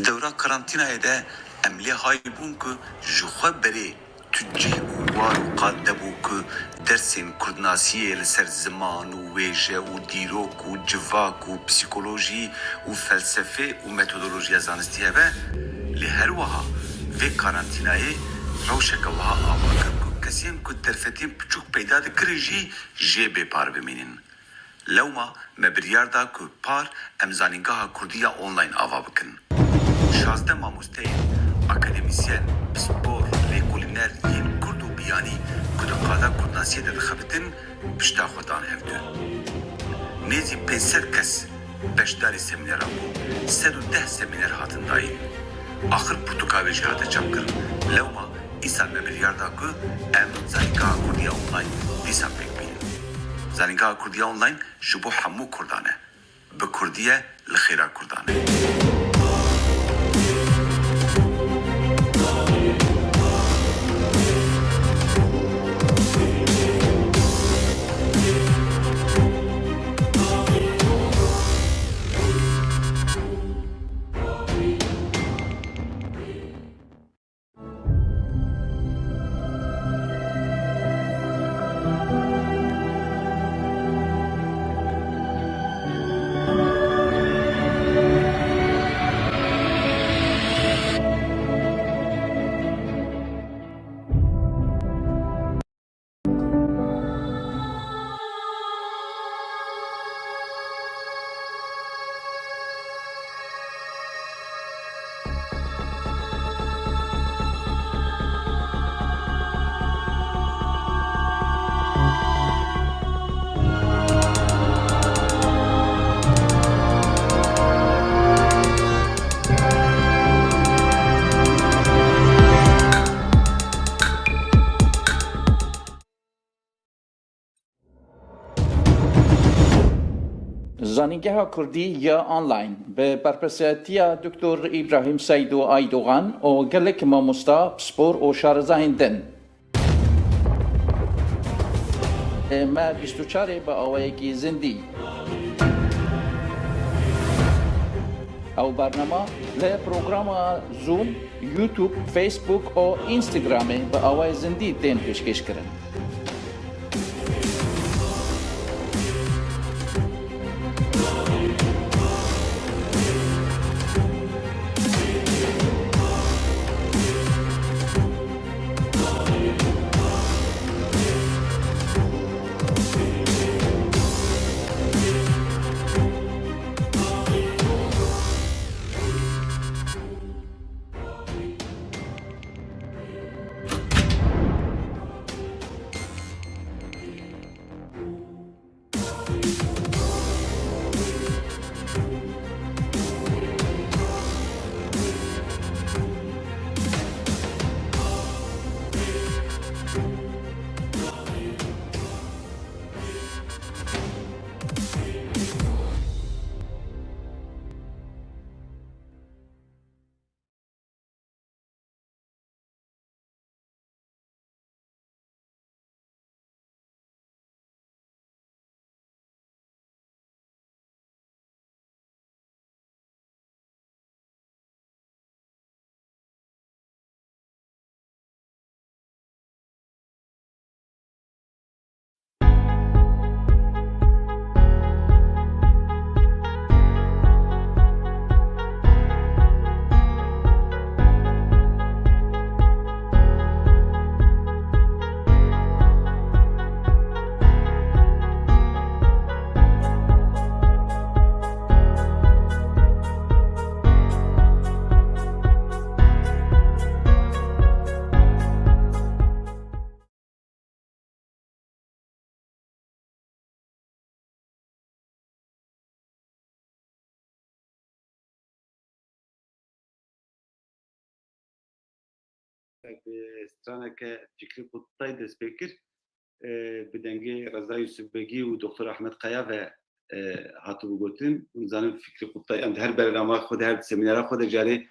Di dewra karantînayê de em lê haybûn ku ji xwe berê tu cih û war û qad debû ku dersên Kurdnasiyê li ser ziman û wêje û dîrok û civak û psîkolojî û felsefê û metodolojiya zanistî hebe, lê her wiha vê karantînayê rewşeke wiha ava kir ku kesên ku derfetên piçûk peyda dikirin jî jê bêpar bimînin. Lewma me biryar da ku par em zanîngeha Kurdî ya online ava bikin. 16 mamosteyên akademisyen, spor, lêkolîner yên Kurd û biyanî ku di qada Kurdnasiyê de dixebitin, pişta xwe dan hevdû. Nêzî 500 kes beşdarî semîneran bû, 110 semîner hatin dayîn. Axir pirtûkavê jî hate çapkirin. Lewma îsal me biryar da ku em zanîngeha Kurdî ya online dîsan pêk bînin. Zanîngeha Kurdî ya online ji bo hemû Kurdan e. Bi Kurdî ye li xêra Kurdan e. زانینگاه کردی یا آنلاین به برپرسیتی دکتر ابراهیم سیدو ایدوغان و گلک ماموستا سپور و شارزاهندن. ما 24 با آوایگی زندی. او برنامه له پروگرام زوم، یوتیوب، فیسبوک و اینستاگرام با آوای زندی تین پیشکش کردن. straneke Fikrî Qutay dest pê kir bi dengê Reza Yusufbegî û Dr. Ahmed Qaya ve hatibû gotin. Zanim Fikrî Qutay em di her bernameya xwe de her semînera xwe de carê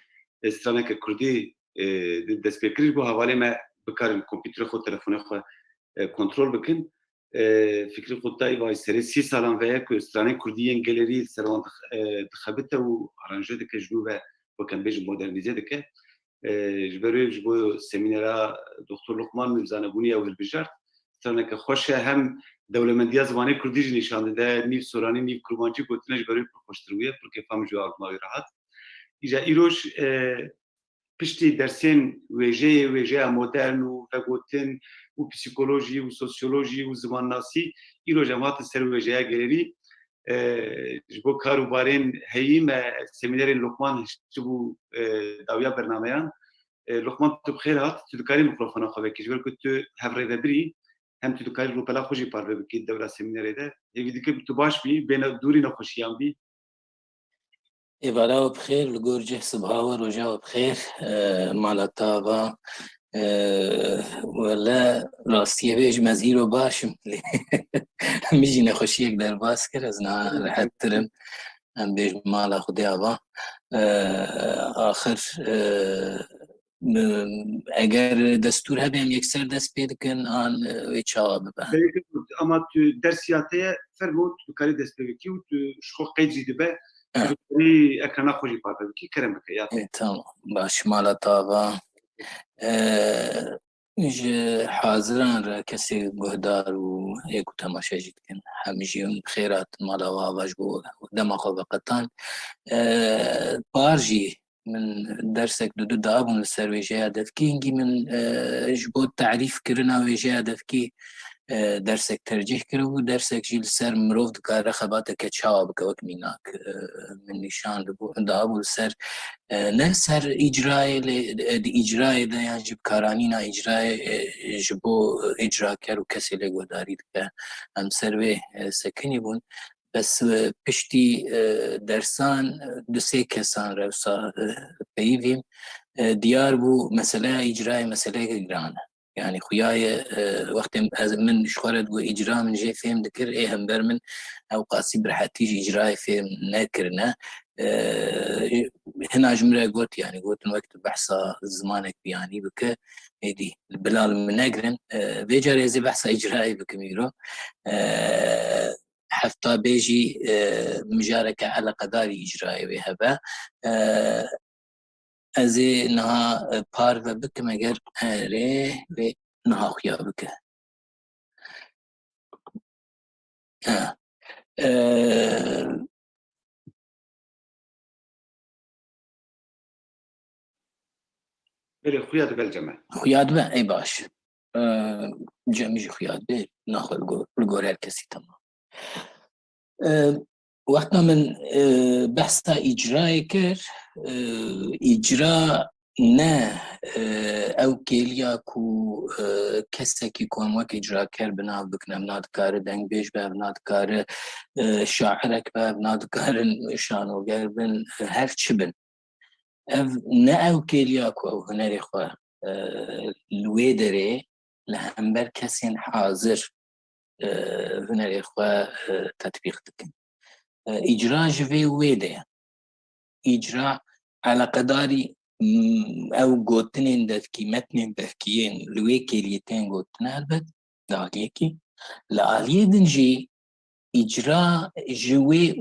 straneke Kurdî dest pê kir bo hevalê me bikarin kompîtera xwe telefonê xwe kontrol bikin. Fikrî Qutay vay serê 30 salan veye ku stranên Kurdî yên gelerî ser wan dixebite û aranjê dike ji nû ve وەکەم بێژ مۆدەرنیزە دەکە ji ber ji bo semînera Dr. Luqman zanebûniya ew hilbijart staneke xweş e hem dewlemendiya zimanê Kurdî jî nîşan dide nîv soranî nîv kurmancî gotine ji ber wê pir xweştir bûye pir kêfam ji agmavê rehat îja îroj piştî dersên wêjeya modern û vegotin û psîkolojî û sosyolojî û zimannasî îroj em hatin ser wêjeya gelerî ji bo karûbarên heyî me semînerên Luqman hiştibû dawiya bernameyan Luqman tu bi xêr hat tu dikarî mikrofona xwe vekî ji ber ku tu hevrêvebirî hem tu dikarî rûpela xwe jî parve bikî dewra semînerê de hêvî dike tu baş bî bêne dûrî nexweşiyan bî إيفالا بخير لجورجي صباحا رجاء بخير مالتابا ولا راستي بيج مزيرو باشم ميجي نخشيك در باسكر ازنا رح ترم ام بيج مالا خدي ابا آخر اگر دستور هبیم یکسر دست پید کن آن ویچاوا ببه ama tu dersiyateye fermo tu karî dest pê bikî û tu ji xwe qeyd jî dibe ekrana xwe jî parve bikî kerem bike ya tamam باش مالا تابا جي حاضران را كسي قهدار و هيكو تماشا جيتكن همجيون بخيرات مالا واباش بو دما خو بقطان بارجي من درسك دو دابون لسر ويجي هدفكي انجي من جبو تعريف كرنا ويجي هدفكي درسك ترجيح كرو درسك جيل سر مروف دكار رخباتك تشاوبك وك ميناك من نشان دابو سر نه سر اجرای ده يعني جب كارانينا اجرای جبو اجرا كرو كسي لگو داريد که هم سروه سکنی بون بس پشتی درسان دو سه کسان روسا پیویم دیار بو مسئله اجرای مسئله گرانه يعني خوياي وقت من شخرت وإجراء من جاي فهم ذكر إيه هم برمن أو قاسي برح تيجي إجراء فهم ناكرنا هنا جمرة قلت يعني قلت وقت بحث زمانك يعني بك هدي البلال من ناقرن بيجا ريزي بحث إجرائي بكميرو حفتا بيجي مجاركة على قداري إجرائي وهبا ازي نها پار و بکم اگر اره و نها خویا بکه بله خویاد بل جمع خویاد به ای باش جمعی خویاد به نخواه لگور هر کسی تمام وقتا من بحثا اجرای کر اجرا نه او کلیا کو کسی که کنوک اجرا کر بنا بکنم نادکار دنگ بیش به نادکار شاعرک به نادکار شانوگر بن هر چی بن نه او کلیا کو او هنری خواه لوی داره لهمبر کسی حاضر هنری خواه تطبیق دکن اجرا جوی ویده اجرا على قداري او قوتنين دفكي متنين دفكيين لوي كيليتين قوتنا البت داكيكي لآلية دنجي اجرا جوي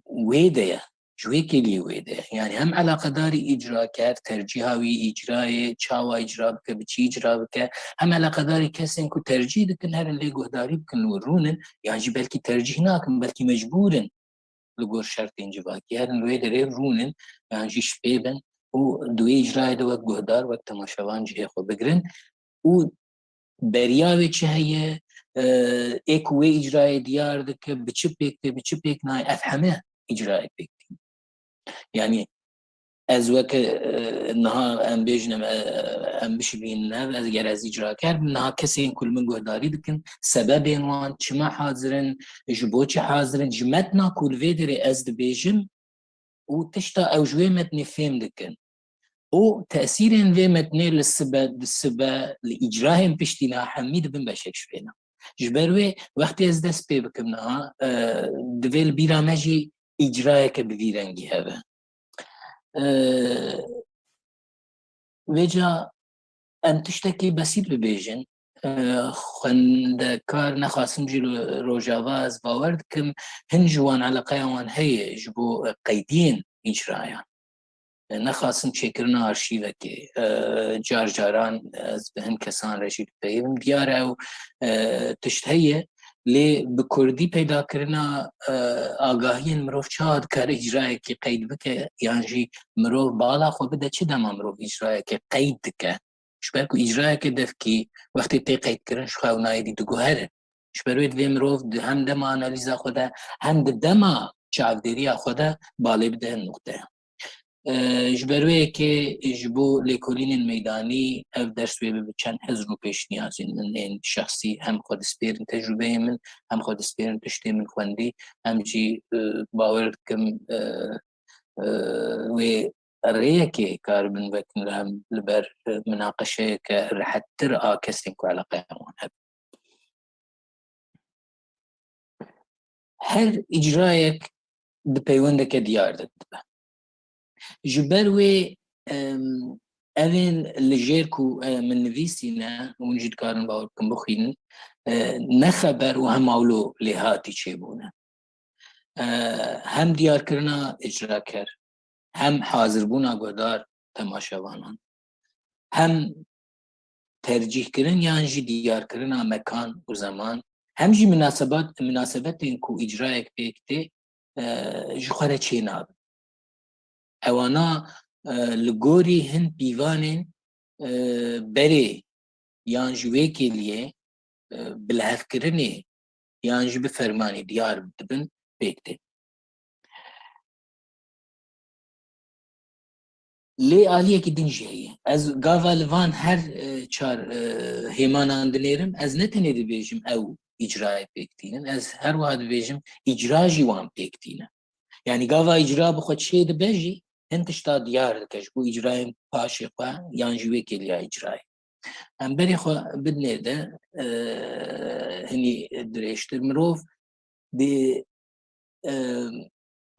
ويده جوي كيلي ويده يعني هم على قداري اجرا كار ترجيهاوي اجراي تشاوا اجرا بك بچي اجرا بك هم على قداري كسين كو ترجيه دكن هر اللي قهداري بكن ورونن يعني بلكي ترجيه ناكن بلكي مجبورن لگور شرط انجواکی هرن روی داره رونن یعنی شپیبن و دوی اجرای دو وقت گهدار وقت تماشاوان جه خو بگرن و بریاوی چه هیه ایک وی اجرای دیار دکه بچه پیک نای افهمه اجرای پیکتین یعنی از وقت نها ام بیجنم ام بشبین نه از گر از اجرا کرد نها کسی این کل من گهداری دکن سبب اینوان چما حاضرن جبو چه حاضرن جمتنا کل ویدر از دبیجم و تشتا اوجوه متنی فهم دکن و تأثیر این وی متنی لسبا لإجراهم پشتینا حمید بن بشک شوینا جبروی وقتی از دست پی بکم نها دویل بیرامجی اجرای که بویرنگی هبه ویجا ام تشتکی بسیط ببیجن خندکار نخواستم جی روژاواز باورد کم هنجوان علاقه وان هی جبو قیدین اجرایان نخواستن چێکردنا ئارشیڤەکێ جار جاران بە هەم کەسان ڕێژی پێم دیارە و تشت هەیە لێ bi کوردی پەیداکردنا ئاگاهیên مرۆڤ چاوا dikare îcrayekê qeyd bike yan jî mirov bala xwe bide çi dema mirov îcrayekê qeyd dike ji ber ku îcrayekê devkî wextê tê qeydkirin ji xewnayê dî diguherin ji ber wê divê mirov di hem dema analîza xwe de hem di dema çavdêriya xwe de balê bide hin noxteya ji ber wê yekê ji bo lêkolînên meydanî ev ders wê bibe çend hezm û pêşniyazên min ên şexsî hem xwe dispêrin tecrübeyê min hem xwe dispêrin tiştê min xwendî hem jî bawer dikim wê rêyekê karibin vekin hem li ber minaqeşeyeke rehettir a kesên ku eleqeya wan hebe her îcrayek di peywendeke diyar de dibe ji ber wê evên li jêr ku min nivîsîne hûn jî dikarin bawer bikin bixwînin ne xeber û hem awlo lê hatî çêbûne hem diyarkirina îcraker hem hazirbûna guhdar temaşevanan hem tercîhkirin yan jî diyarkirina mekan û zeman hem jî münasebetên ku îcrayek pêk tê ji xwe re çê nabin ewana li gorî hin pîvanên berê yan ji wê kêliyê bilhevkirinê yan jî bi fermanê diyar dibin pêk tê lê aliyekî din jî heye ez gava li van her çar hêmanan dinêrim ez ne tenê dibêjim ew îcrayê pêktînin ez her wiha dibêjim îcra jî wan pêktîne yani gava îcra bi xwe çê dibe jî hin tişta diyar dike ji bo îcrayên paşê xwe yan jî wê kêliya îcrayê em berê xwe bidinê de hinî dirêjtir mirov dê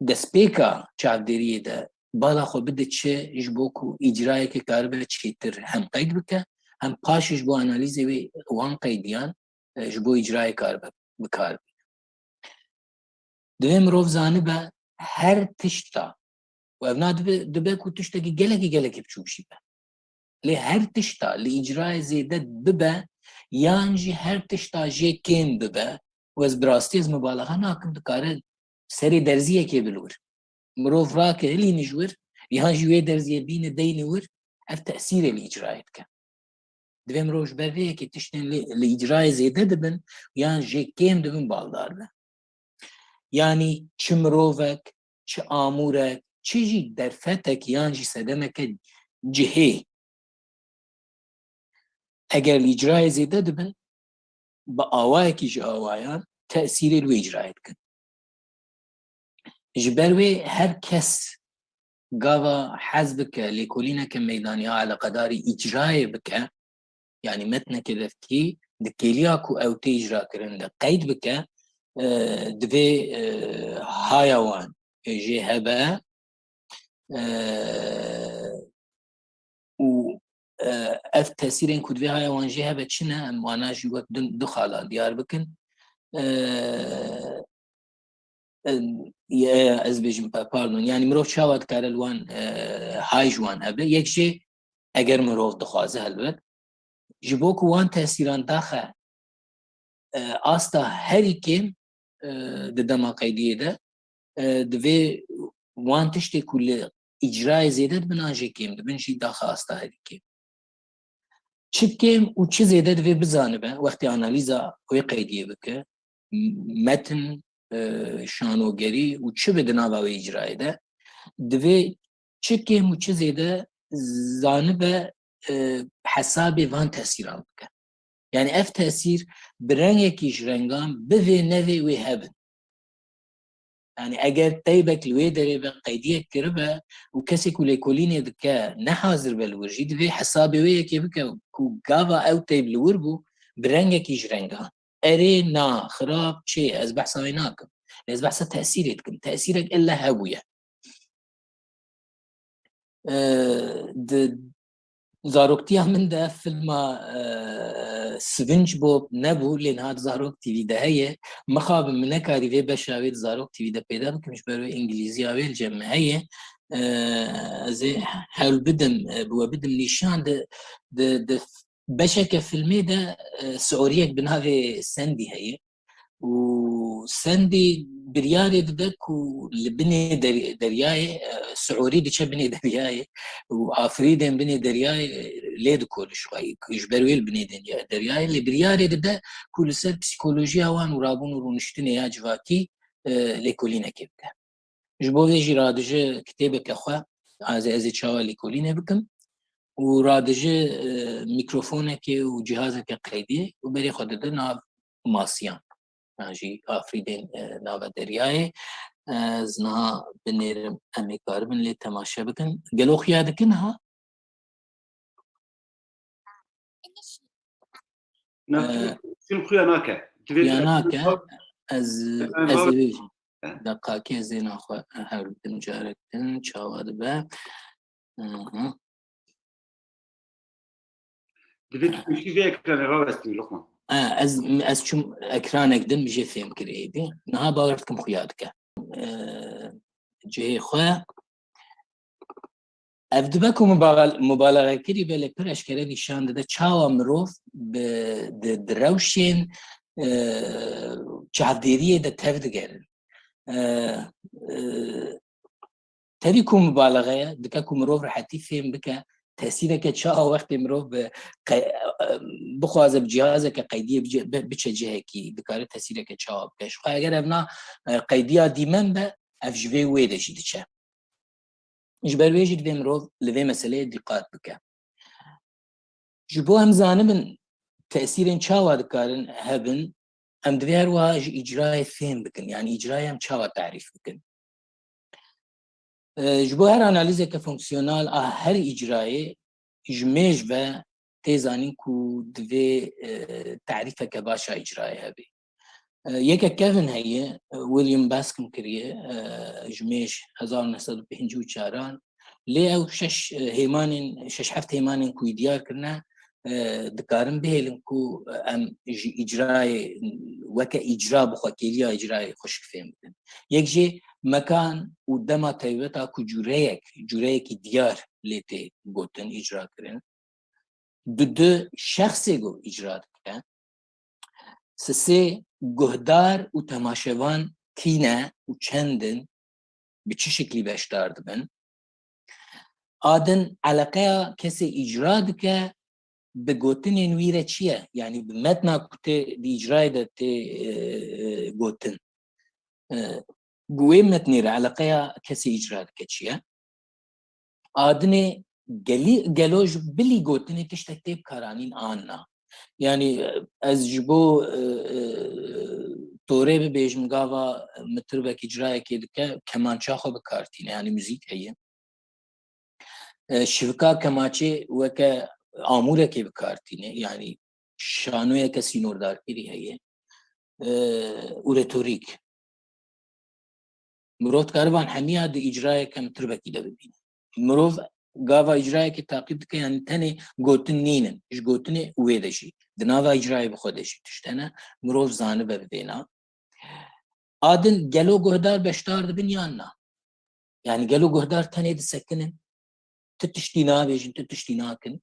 destpêka çavdêriyê de bala xwe bide çi ji bo ku îcrayekê karibe çêtir hem qeyd bike hem paşê ji bo analîzê wê wan qeydiyan ji bo îcrayê karibe bikar bîne divê mirov zanibe her tişta û ev na dibe ku tiştekî gelekî biçûk jî be lê her tişta li îcrayê zêde bibe yan jî her tişta jê kêm bibe û ez bi rastî ez mübalaxa nakim dikare serê derziyekê bilwir mirov rake hilînî ji wir yan jî wê derziyê bîne deynê wir ev tesîrê li îcrayê dike divê mirov ji ber vê yekê tiştên li îcrayê zêde dibin yan jê kêm dibin baldar be yani çi mirovek çi amûrek çi jî derfetek yan jî sedemeke cihê eger li îcrayê zêde dibin bi awayekî ji awayan tesîrê li wê îcrayê dikin ji ber wê her kes gava hez bike lêkolîneke meydanî a eleqedarî îcrayê bike yani metneke devkî di kêliya ku ew tê îcrakirin de qeyd bike divê haya wan jê hebe û ev tesîrên ku divê haya wan jê hebe çi ne em wana jî wek du xala diyar bikin ez bêjim pardon yani mirov çawa dikare li wan hay ji wan hebe yek jê eger mirov dixwaze helbet ji bo ku wan tesîran daxe asta herî kêm di dema qeydiyê de divê wan tiştê ku li îcrayê zêde dibin an jê kêm dibin jî daxe asta herî kêm çi kêm û çi zêde divê bizanibe wextê analîza wê qeydiyê bike metin şanogerî û çi bi di nava wê îcrayê de divê çi kêm û çi zêde zanibe hesabê van tesîran bike yani ev tesîr bi rengekî ji rengan bivê nevê wê hebin yani eger teybek li wê derê ve qeydiyek kiribe û kesê ku lêkolînê dike nehazir be li wir jî divê hesabê wê yekê bike ku gava ew teyb li wir bû bi rengekî ji rengan erê na xirab çê ez behsa wê nakim ez behsa tesîrê dikim tesîrek illa hebûye زاروکتیا من ده فیلم سفنج بوب نبو لین هات زاروک تیوی ده هیه مخاب من نکاری وی بشاوید زاروک تیوی ده پیدا بکمش برای انگلیزی آویل جمع هیه از حال بدم بوا بدم نشان ده بشک فیلمی ده سعودیک بناوی سندی هیه وسندي برياري ددك ولبني درياي سعوري دي بني درياي وافريدين بني درياي ليد كل شوي يجبرويل بني درياي اللي برياري ددا كل سر بسيكولوجيا وان ورابون ورونشتني يا جواكي ليكولينا كيبكا جبو فيجي رادجه كتابك اخوا ازي تشاوا ليكولينا بكم ورادجه ميكروفونك وجهازك قيدي وبري خددنا ماسيان جی آفریدین ناو دریای زنها بنیرم امی کاربن لی تماشا بکن گلو خیاد کن ها فيلم خياناك خیاناک از ویجی دقاقی زینا خو هر بدم جارکتن چاواد با دفيت مشي في اكران راوستي لقمه از چون اکرانک دم بجي فهم كريدي نها باورتكم خيادك جهي خواه افدبكو مبالغه كري بله پر اشكره نشان داده چاوا مروف دروشين چهديريه ده تفدگرن تريكو مبالغه دكاكو مروف رحتي فهم بك تأثيرك شاء وقت مروف بخوازه بجهازك قيديه بچه جهكي دكاره تأثيرك شاء بكش خو اگر ابنا قيديه ديمن به افجوي ويدشي دچه اجبر ويجي دي مروف لوي مساله دقات بك جبو هم زانبن تأثيرن شاء دكارن هبن ام دوير واج اجراء فهم بكن يعني اجراء هم شاء تعريف بكن جبو هر انالیزه که فونکسیونال هر اجرای جمعش و تیزانی کو دوی تعریفه که باشا اجرای هبی یکی کهون هیه ویلیام باسکم کریه جمعش 1954 لی او شش هفت هیمانین کوی دیار کرنه دکارن بهلن کو ام اجرای وکه اجرا بخوا کلیا اجرای خوشک فهم بدن یک جه مكان ودما تايوتا كو جوريك ديار ليتي گوتن اجرا کرن دو شخصي گو اجرا کرن سسي گهدار و تماشوان كينا و چندن بچه شكلي باشتار دبن آدن علاقه كسي اجرا دكا بگوتن نويره چيه يعني بمتنا كته دي اجرا ده تي گوتن گوی متنی علاقه کسی اجرا کچیه آدنه گلوج بلی گوتنی تشتکتیب کارانین آننا یعنی از جبو طوره ببیجم گاوا متربک اجرای که دکه کمانچا خو بکارتینه یعنی موزیک هیه شوکا کماچه وکه آموره که بکارتینه یعنی شانوی کسی نوردار کری هیه و رتوریک مروت كاروان حمية دي إجراء كم تربكي ده ببين مروف قاوا إجراء كي تعقيد كي يعني تاني قوتن نينن إيش قوتني ويدشي دناوا إجراء بخودشي تشتنا مروف زانبه ببينا آدن جلو قهدار بشتار ده بنياننا يعني جلو قهدار تاني ده سكنن تتشتينا بيجن تتشتيناكن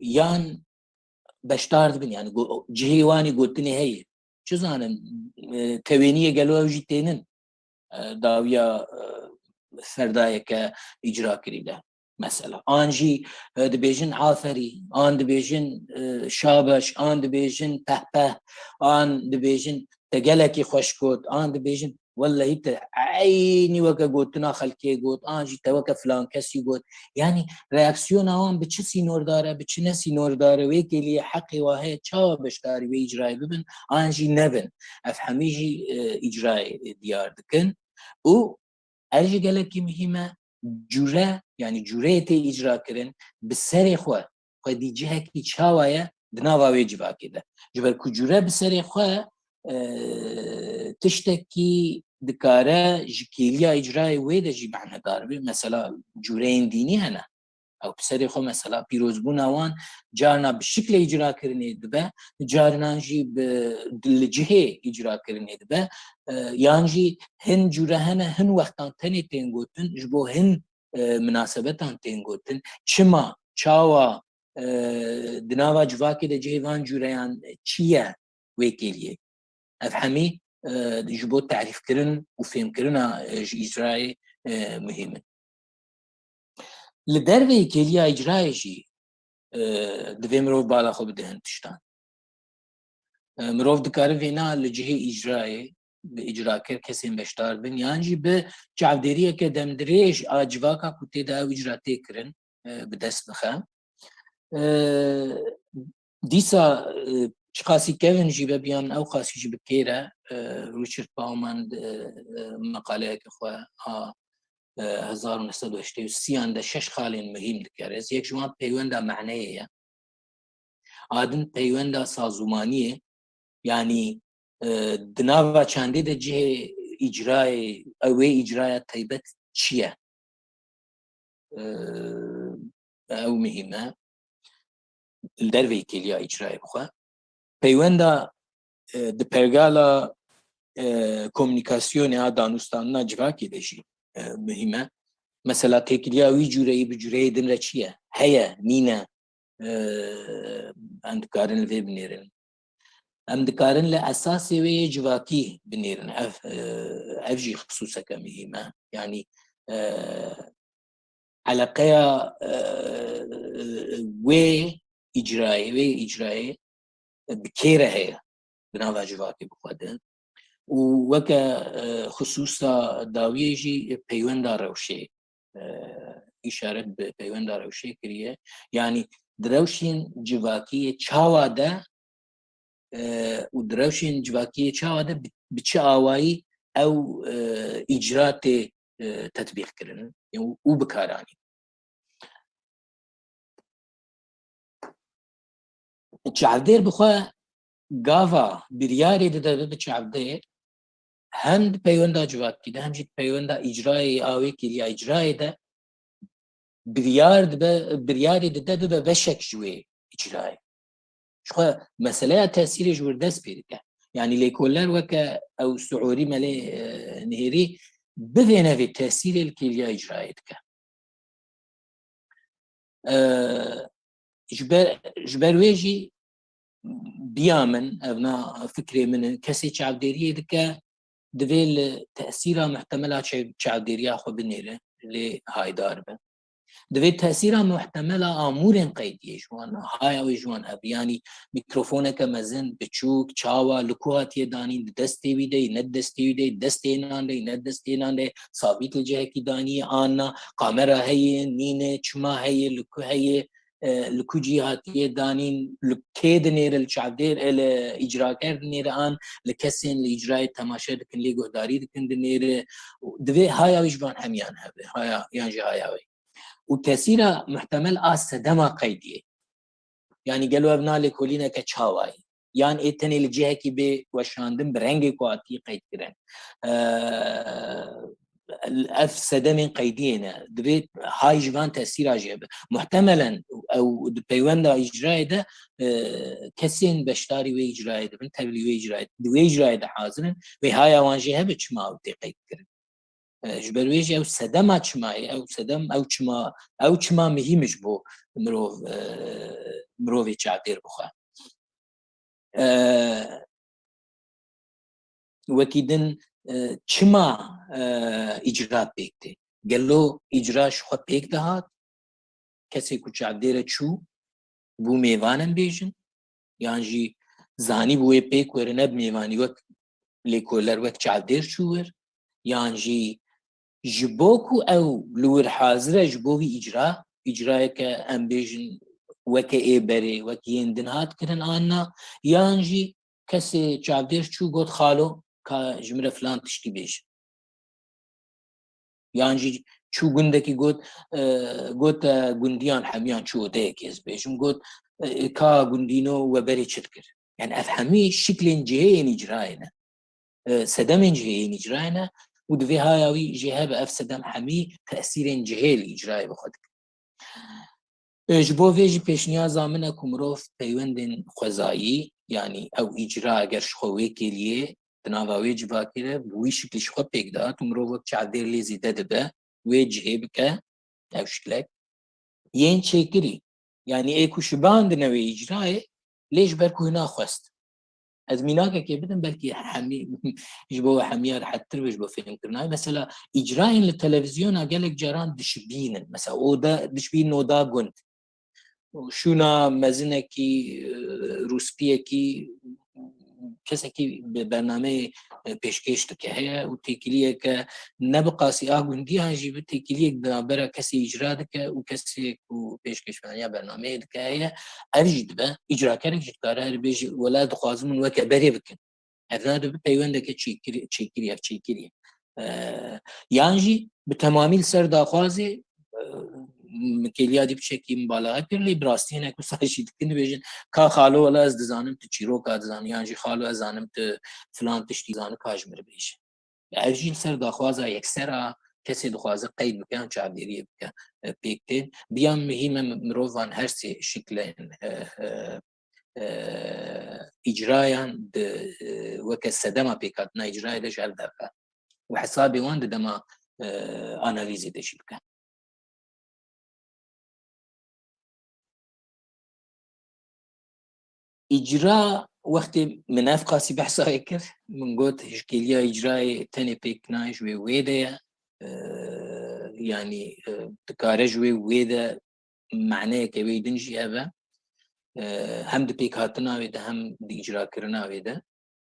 يان بشتار ده بن يعني جهيواني قوتني هي چه زانم توینی گلو جیتینن داویا فردای که اجرا کریده مثلا آنجی دبیجن عافری آن دبیجن شابش آن دبیجن پهپه آن دبیجن تگلکی خوشکوت آن دبیجن والله هيت عيني وكا قوتنا خلكي قوت آنجي توكا فلان كسي قوت يعني رياكسيون هون بچه سينور داره بچه نسينور داره ويكي لي حقي واهي چاوا بشتاري وي اجراي ببن آنجي نبن افهميجي اجراي ديار دكن و ارجي قالكي مهمة جورة يعني جورة تي اجرا كرن بسري خواه دي جهة كي چاوايا دناوا ويجبا كده جبر كو جورة بسري خواه تشتكي دكاره جكيليا إجراء ويدا جي معنى داربي مثلا جورين ديني هنا او بسري خو مثلا بيروزبون اوان جارنا بشكل اجرا كرني دبا جارنا جي بالجهه اجرا كرني دبا يانجي هن جورهنا هن وقتان تني تنغوتن جبو هن مناسبتان تنغوتن چما چاوا دناوا جواكي ده جهوان جوريان چيه ويكيليه افهمي جبو تعريف كرن وفهم كرنا اجراء مهم لدربي كيليا اجراء جي دوی مروف بالا خو بدهن تشتان مروف دکاره وینا لجهه اجرای به اجرا کر کسی بشتار بن یعنی به جعبدریه که دمدریش آجواکا کتی دا اجراتی کرن به دست بخم دیسا شخاصی کهون جی بیان او خاصی جی بکیره ریچارد باومن مقاله که خواه 1930 ده 6 خالين مهم دكارز يك جوان بيوندا معنيه عادن بيوندا سازومانيه يعني دناوا چاندي ده جهه اجراء او اجراء تيبت چيه او مهمه الدروي كليا اجراء بخوا بيوندا د پرگالا کومونیکاسیون ها دانستان جواکی دشی مهمه مثلا تکلیه وی جوری به جوری دن رچیه هيا نينا عند كارن في بنيرن عند كارن لأساس وي جواكي بنيرن أفجي خصوصا كمهمة يعني علاقة وي إجرائي بكيرة هي بناوا جواكي بخوادن وكا خصوصا داويجي بيوندا روشي إشارة بيوندا روشي كريه يعني دروشين جواكي چاواده ودروشين جواكي چاواده بچاواي أو إجراءات تطبيق كرن وبكاراني چاودير بخوا گاوا بریاری ده چاودير هم پیوندا جواکی ده هم جیت پیوندا اجرای آوی کلی اجرای ده بریاری ده بشک جوی اجرای شو مسئله تأثیر جور دست پیده يعني ليكولر وكا او سعوري ملي نهيري بذينا في تأثير الكلية اجرائيتك جبر ويجي بيامن ابنا فكري من كسي شعبديريه دكا دویل تأثیرها محتملات چاودیریا خو بنیره لی های داربه دویل تأثیرها محتملات آمورین قیدیه جوان های اوی جوان هب یعنی میکروفونه که مزن بچوک چاوا لکوهاتی دانین دستی ویده ند دستی ویده دستی نانده ند دستی نانده ثابت الجهه کی دانی آنا کامرا هی نینه چما هی لکو هی لکو جهاتیه دانین لکید نیر الچعبدیر اجرا کرد نیر آن لکسین لاجرای تماشا دکن لی گهداری دکن نیر دوی های اوی جوان همیان هبه های یعنی های اوی و تأثیر محتمل آسدما قیدیه يعني قالوا ابناء لكولينا كتشاواي يعني اتني الجهه كي بي وشاندم برنجي كواتي قيد كرن الاف سدمين قيدينا دريت هاي جبان تاثير عجيب محتملا او بيوندا اجراء ده كسين بشتاري وي اجراء ده من تبلي وي اجراء ده حاضرن وي هاي وانجي هبچ ما او قيد كرن جبرويجي او سدما چماي او سدم او چما مهمش بو مروفي چادر بخوا وكيدن چما اجرا بيكته قالو اجرا شخوا بيك دهات كسي كو چادر چو بو ميوانن بيجن يعني زاني بو بيك ورنب ميواني وك ليكولر وك چادر چوور يعني جبوكو او لور حاضره جبوي اجراء كامبيجن وكاي بري وكين دنهات كرن انا يانجي كسي چابدير چو قد خالو كا جمره فلان تشتي بيش يانجي چو گندكي قد گنديان حميان چو ديكيز بيشم قد كا گندينو وبري چتكر يعني افهمي شكل جهين اجرائنا سدم جهين اجرائنا ودفي هايوي جهاب افسدم حمي تأثير جهيل اجرائي بخدك ji bo vê jî pêşniyaza min e ku mirov peywendên xwezayî yanî ew îcra eger ji xwe wê kiriye di nava wê civakê de bi wî şiklî ji xwe pêk da tu mirov wek çavdêr lê zêde dibe wê cihê bike ew şiklek yên çêkirî yanî ê ku ji bandine wê îcrayê lê ji ber ku hûn naxwest ez mînakekê bidim belkî hemî ji bo we hemiya rehettir be ji bo fêmkirina mesela îcrayên li televizyona gelek caran dişibînin mesela oda dişibînin oda gund şûna mezinekî rûspiyekî kesekî bi bernameyê pêşkêş dike heye û têkiliyeke ne bi qasî a gundiyan jî bi têkiliyek di navbera kesê îcra dike û kesê ku pêşkêşvaniya bernameyê dike heye ev jî dibe îcrakerek jî dikare heribêjî wela dixwazim min weke berê bikin ev nadibe peywendeke çêkirî ev çêkirî yan jî bi temamîl ser daxwazê Mikeliya dî biçekî bala pir lê bi rastiyê ne ku sajî dikin dibêjin ka xalo wela ez dizanim tu çîroka dizanim yan jî xalo ez zanim tu filan tiştî dizanim ka ji min re bêje ev jî li ser daxwaza yekser a kesê dixwaze qeyd bike yan çavdêriyê bike pêk tên biyan mihîm e mirovan her sê şiklên îcrayan di weke sedema pêkhatina îcrayê de ji hev derxe û hesabê wan di dema analîzê de jî bike îcra wextê min ev qasî behsayê kir min got hişkêliya îcrayê tenê pêk nayê ji wê wê de ye yanî dikare ji wê wê de meعنeyeke wê din jî hebe hem di pêkhatina wê de hem di îcrakirina wê de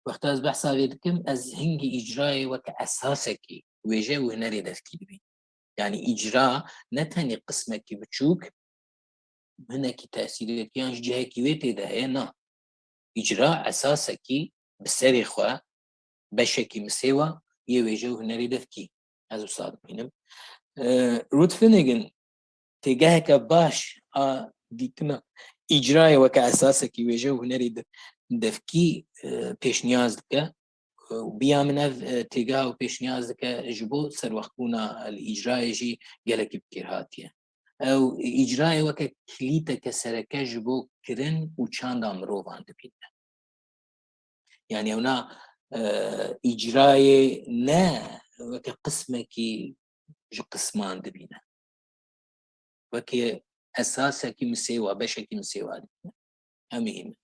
wexta ez behsa wê dikim ez hingî îcrayê weke esasekî wêje û hunerê destgî dibînim yanî îcra ne tenê qismekî biçûk hinekî tesîrêtiyan ji cihekî wê tê de heye na îcra esasekî bi serê xwe beşekî misêwa yê wêje û hunerê devkî ez wisa dibînim Ruth Finnegan têgeheke baş a dîtina îcrayê weke esasekî wêje û hunerê devkî pêşniyaz dike biya min ev têgeha û pêşniyaz dike ji bo serwextbûna li îcrayê jî gelekî bi kêrhatiye ew îcrayê weke kilîteke sereke ji bo kirin û çanda mirovan dibîne yani ew na îcrayê ne weke qismekî ji qisman dibîne wekê esasekî misêwa beşekî misêwa dibîne em mihîm e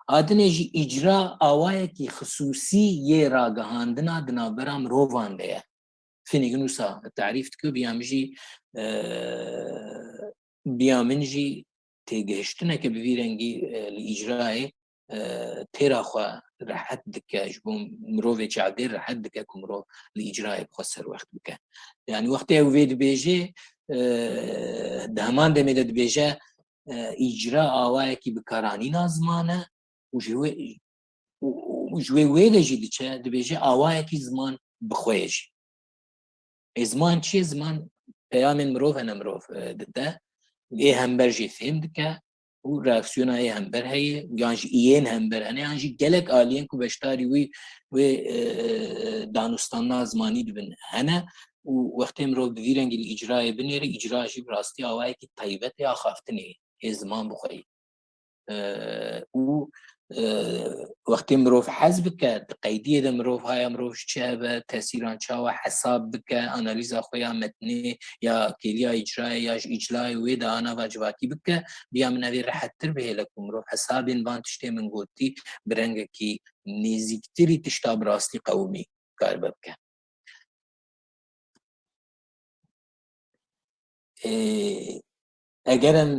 adinê jî îcra awayekî xisûsî yê ragihandina di navbera mirovan de ye Finnegan wisa tarîf dike biya min jî têgihiştineke bi vî rengî li îcrayê têra xwe rehet dike ji bo mirovê çavdêr rehet dike ku mirov li îcrayê bixwe serwext bike yanî wextê ew vê dibêje di heman demê de dibêje îcra awayekî bikaranîna ziman e û ji wê wê de jî diçe dibêje awayekî ziman bixwe jî ziman çi ye ziman peyamên mirov hene mirov dide ê hember jî fêm dike û reaksiyona ê hember heye yan jî iyên hember hene yan jî gelek aliyên ku beşdarî wê danûstana zimanî dibin hene û wextê mirov bi vî rengî li îcrayê binêre îcra jî bi rastî awayekî taybet ya xaftinê ê ziman bixwe û wextê mirov hez bike di qeydiyê de mirov haya mirov ji çi hebe tesîran çawa hesab bike analîza xwe ya metnê ya kêliya îcrayê ya ji îclayê wê de anava civakî bike biya min ev ê rehettir bihêle ku mirov hesabên van tiştê min gotî bi rengekî nêzîktirî tişta bi rastî qewimî karibe bike eger em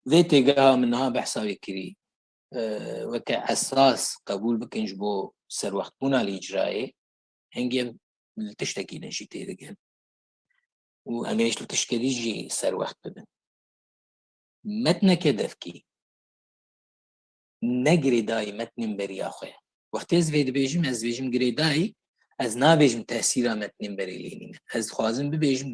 vê têgeha min niha behsa wê kirî weke esas qebûl bikin ji bo serwextbûna li îcrayê hingî em li tiştekî de jî tê digin û hemêş li tiştekî jî serwext bibin metneke devkî ne girêdayî metnên beriya xwe ye wextê ez vê dibêjim ez dibêjim girêdayî ez nabêjim tesîra metnên berê lênîne ez dixwazim bibêjim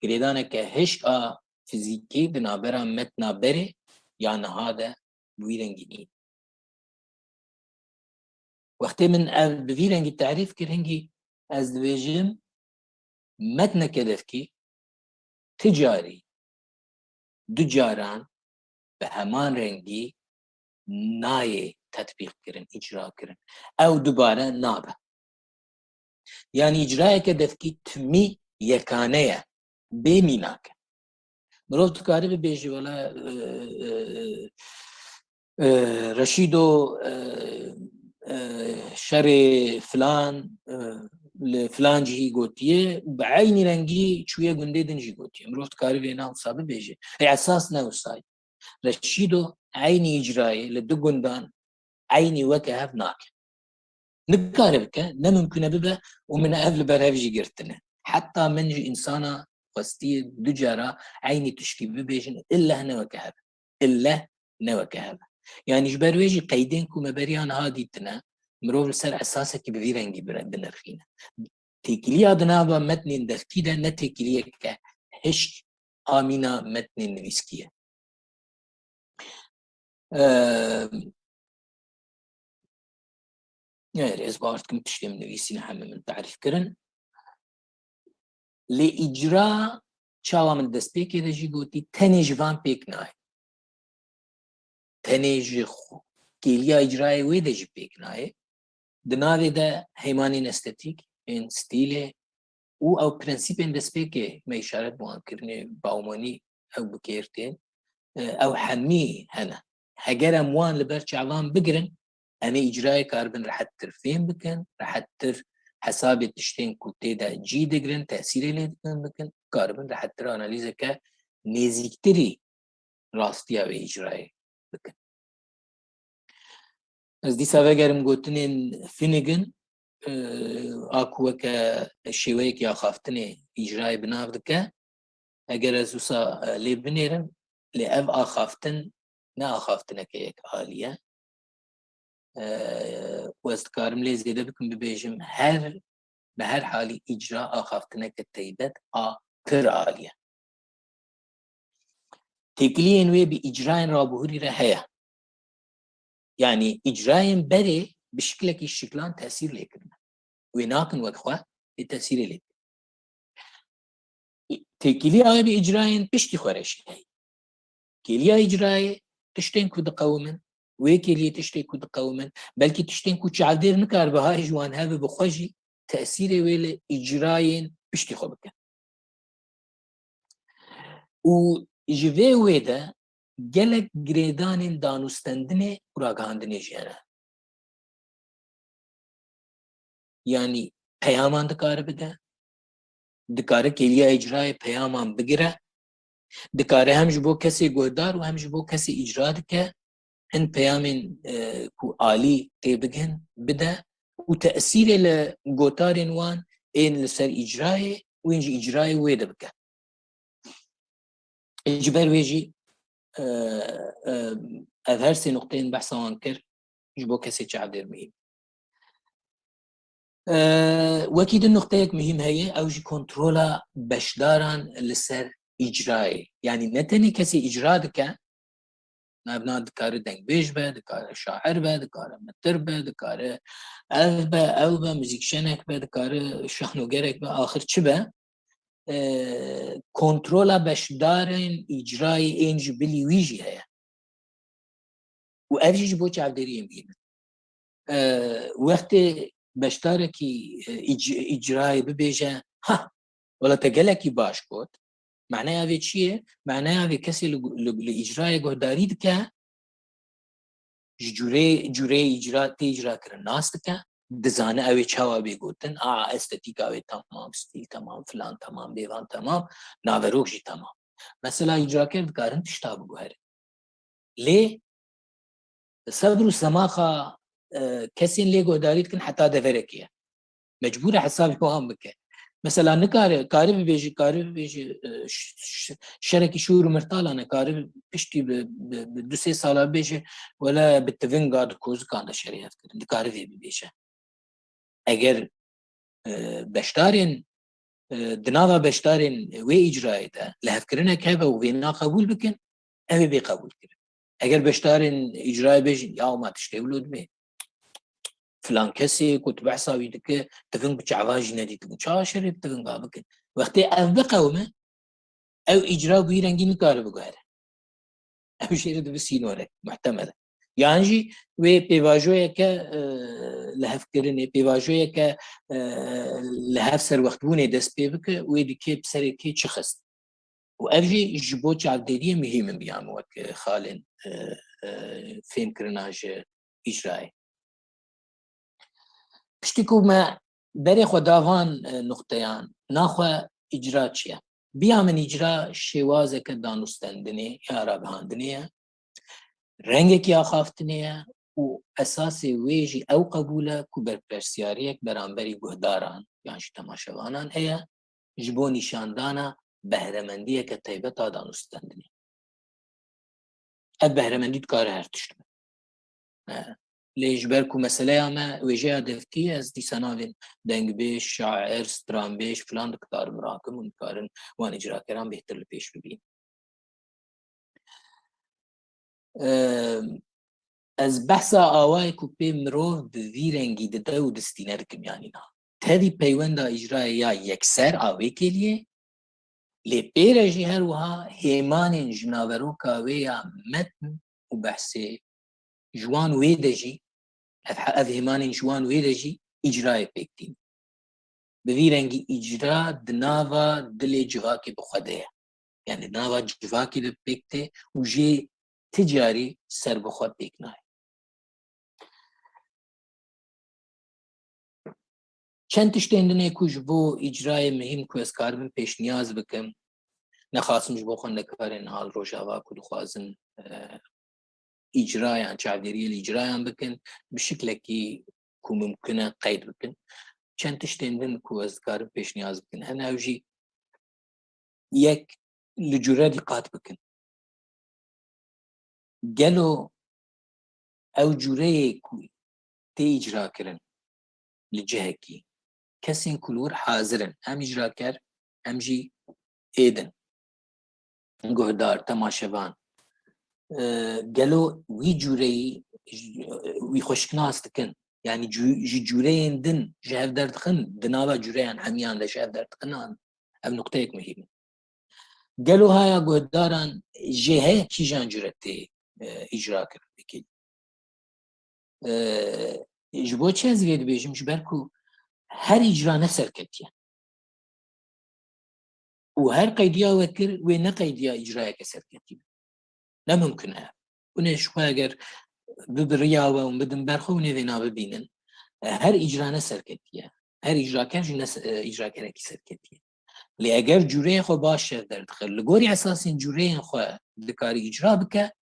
girêdaneke hişk a fîzîkî di navbera metna berê ya niha de bi wî rengî nîn wextê min ev bi vî rengî tarîf kir hingî ez dibêjim metneke devkî تجاری دو جاران به همان رنگی نایه تطبیق کرن اجرا کرن او دوباره نابه یعنی اجرای که دفکی تمی یکانه بمیناکه مرو تکاری ببیجی ولا رشیدو شر فلان لفلان جهی گوتیه بعینی رنگی چویه گنده دنجی گوتیه مرو تکاری بینا حسابه بیجی ای اساس نوستای رشیدو عینی اجرای لدو گندان عینی وکه هف ناکه نکاره بکه نممکنه ببه ومن أهل برهفجي قرتنا حتى من إنسانا قصدي دجارة عيني تشكي ببيجن إلا هنا وكهذا إلا نوكهذا يعني جبر ويجي قيدين كوما بريان هاديتنا مروف سر أساسك بفيرنجي بنرخينا تيكليا دنابا متن دفتيدا نتيكليا كهشك آمينا متن نفسكية يعني إزبارتكم تشتي من نفسينا حمى من تعرف كرن لإجراء چاوا من دست پیکی دجی گوتی تنیج وان پیک نای تنیج کلیا اجرای وی دجی پیک نای دناوی ده هیمانی استتیک این ستیله او پرنسیپ این دست پیکی ما اشارت بوان کرنه باومانی او بکیرتین او حمی هنه هگر اموان لبر چاوان بگرن اما اجرای کاربن راحت تر فهم بکن راحت تر حساب تشتين كوتي دا جي دقرن تأثيري اللي بكن كاربن راح ترى أناليزة كا نيزيكتري راستيا بإجرائي بكن از دي سابقا قرم قوتنين فينيغن اكو وكا الشيويك يا خافتني إجرائي بناف دكا اگر ازوسا لي بنيرن لأب آخافتن نا آخافتنا كيك آلية واستكارم لي زيادة بكم ببيجم به هر حالی اجرا آخافتنه که تیبت تر آلیه تکلیه انوی بی اجراین رابوهوری را هیا یعنی اجراین بره بشکل که شکلان تأثیر لیکرنه ویناکن وکخواه تأثیر لیکرنه تکلیه آیا بی اجراین پشتی خورشی هی کلیه اجرای تشتین کود قومن ویکلیه تشتین کود قومن بلکه تشتین کود چعدیر نکار به های جوان ها بخوشی تأثيري ويل إجراين بشتي خبكة و جوه ويدا جلك جريدان دانوستندنه وراغاندنه جيانا يعني پیامان دكار بده دكار كليا إجراي پیامان بگره دكار هم جبو كسي گودار و هم جبو كسي إجرا دكه هن پیامن كو آلي تيبگهن بده وتأثير لجوتارين وان إن لسر إجرائي وينجي إجرائي ويدا بكا إجبار ويجي أظهر نقطين بحثا وانكر جبو كسي شعدير مهم وكيد النقطة مهم هي أوجي كنترولا بشداران لسر إجرائي يعني نتني كسي إجراء دكا نابنا دكار دنگ بيش به دكار شاعر به دكار متر به دكار ألف به أو به موزيكشنك به دكار شحنوگرك به آخر چه به كنترولا بشدارن إجراء إنج بلي ويجي هيا و أفجيج بوچ عبدالريم بينا وقت بشداركي إجراء ببيجا ها ولا تقلكي باش كوت معناها في چیه؟ معناها في کسی لإجراء گهداری دکه جوره اجراء اجرا کرن ناس دکه دزانه اوی چاوا بگوتن استتیک اوی تمام ستیل تمام فلان تمام دیوان تمام ناوروک جی تمام مثلا اجرا کرد کارن تشتا بگوهره ليه؟ صبر و سماخه کسی لی گهداری دکن حتی دفرکیه مجبور حسابی هم بکه مثلا نکاره کاری بيجي شركي شهور مرتالانه كاري بشتي ب 2 سال بيجي ولا بالتفنغارد كوز كان شريات كده كاري في بيجي اگر بشتارين دناوا بشتارين وي اجراء ده لهفكرنا كيف وبينا قبول بكن ابي بيقبول كده اگر بشتارين اجراء بيجي يا ما تشتغلوا بيه فلان كسي كنت بحسابي دك تفنق بشعواج ندي تقول شاشر تفنق بكن وقتي أذبقه وما او اجرا بوی رنگی نکاره بگوهره او شیره دو سینوره محتمله يعني جي وي بيواجوية ك لهف كرني بيواجوية ك لهف سر وقت بوني دست بيبك ويدي كي بسري كي تشخص وأفجي جبوت عبدالية مهم بيان وك خالن فين كرناج إجرائي بشتكو ما بري خو دافان نقطيان ناخو إجراء چيا بيا من إجراء شوازة كدانوستندني يا رابهاندنية رنگێکی ئاخافتنەیە و ئەساسی وێژی ئەو قبولە کو بەرپرسیارەیەک بەرامبەری گوهداران یانش تەماشەوانان هەیە ji بۆ نیشاندانە بەهرەمەندیەکە تایبەتا دانوستاندنی ئەت بەهرەمەندی دکارە هەر تشت لێژ بەر کو مەسەلەیە مە وێژەیە دەفتی ئەس دیسە ناوێن دەنگبێش شاعر سترانبێش فلان دکار مراکم و دکارن وان ئیجراکەران بێتر لە پێش ببین از بحثا آوای کو پی مرو بوی رنگی دده و دستینه رکم یعنی نا تدی پیوندا اجرای یا یکسر آوی کلیه لی پیرجی هر وها هیمان جناورو کاوی یا متن و بحثی جوان ویدجی اف هیمان جوان ویدجی اجرای پیکتین بوی رنگی اجرا دناوا دل جواکی بخوده یعنی دناوا جواکی بپیکته و جی تجاری سر بخواد بیکنای چند تشتیندنه کش بو اجرای مهم که از کاربن پیش نیاز بکم نخواستم جبو خونده کارین حال روشاوا کدو خوازن اجرایان چاودیری اجرایان بکن بشکل که ممکنه قید بکن چند تشتیندن که از کاربن پیش نیاز بکن هنه اوجی یک لجوره دقات بکن گلو او جوره کوی تی اجرا کرن لجهه کی کسین کلور حاضرن هم اجرا کر هم جی ایدن گهدار تماشبان گلو وی جوره وی خوشکناس دکن یعنی جوره دن جهف دردخن دناوا جوره همیان ده جهف دردخنان ام نقطه یک مهمه گلو هایا گهداران جهه کی جان جورتی اجرا کرد بکید جبو چه از وید بیجم جبرکو هر اجرا نسر کتیه و هر قیدیا وکر و نه قیدیا اجرای کسر کتیه نممکنه اونش خو اگر ببریا و بدن برخو نوینا ببینن هر اجرا نسر کتیه هر اجرا کنج اجرا کرد کی سر کتیه لی اگر جوره خو باشه در دخل لگوری اساسی جوره خو دکاری اجرا بکه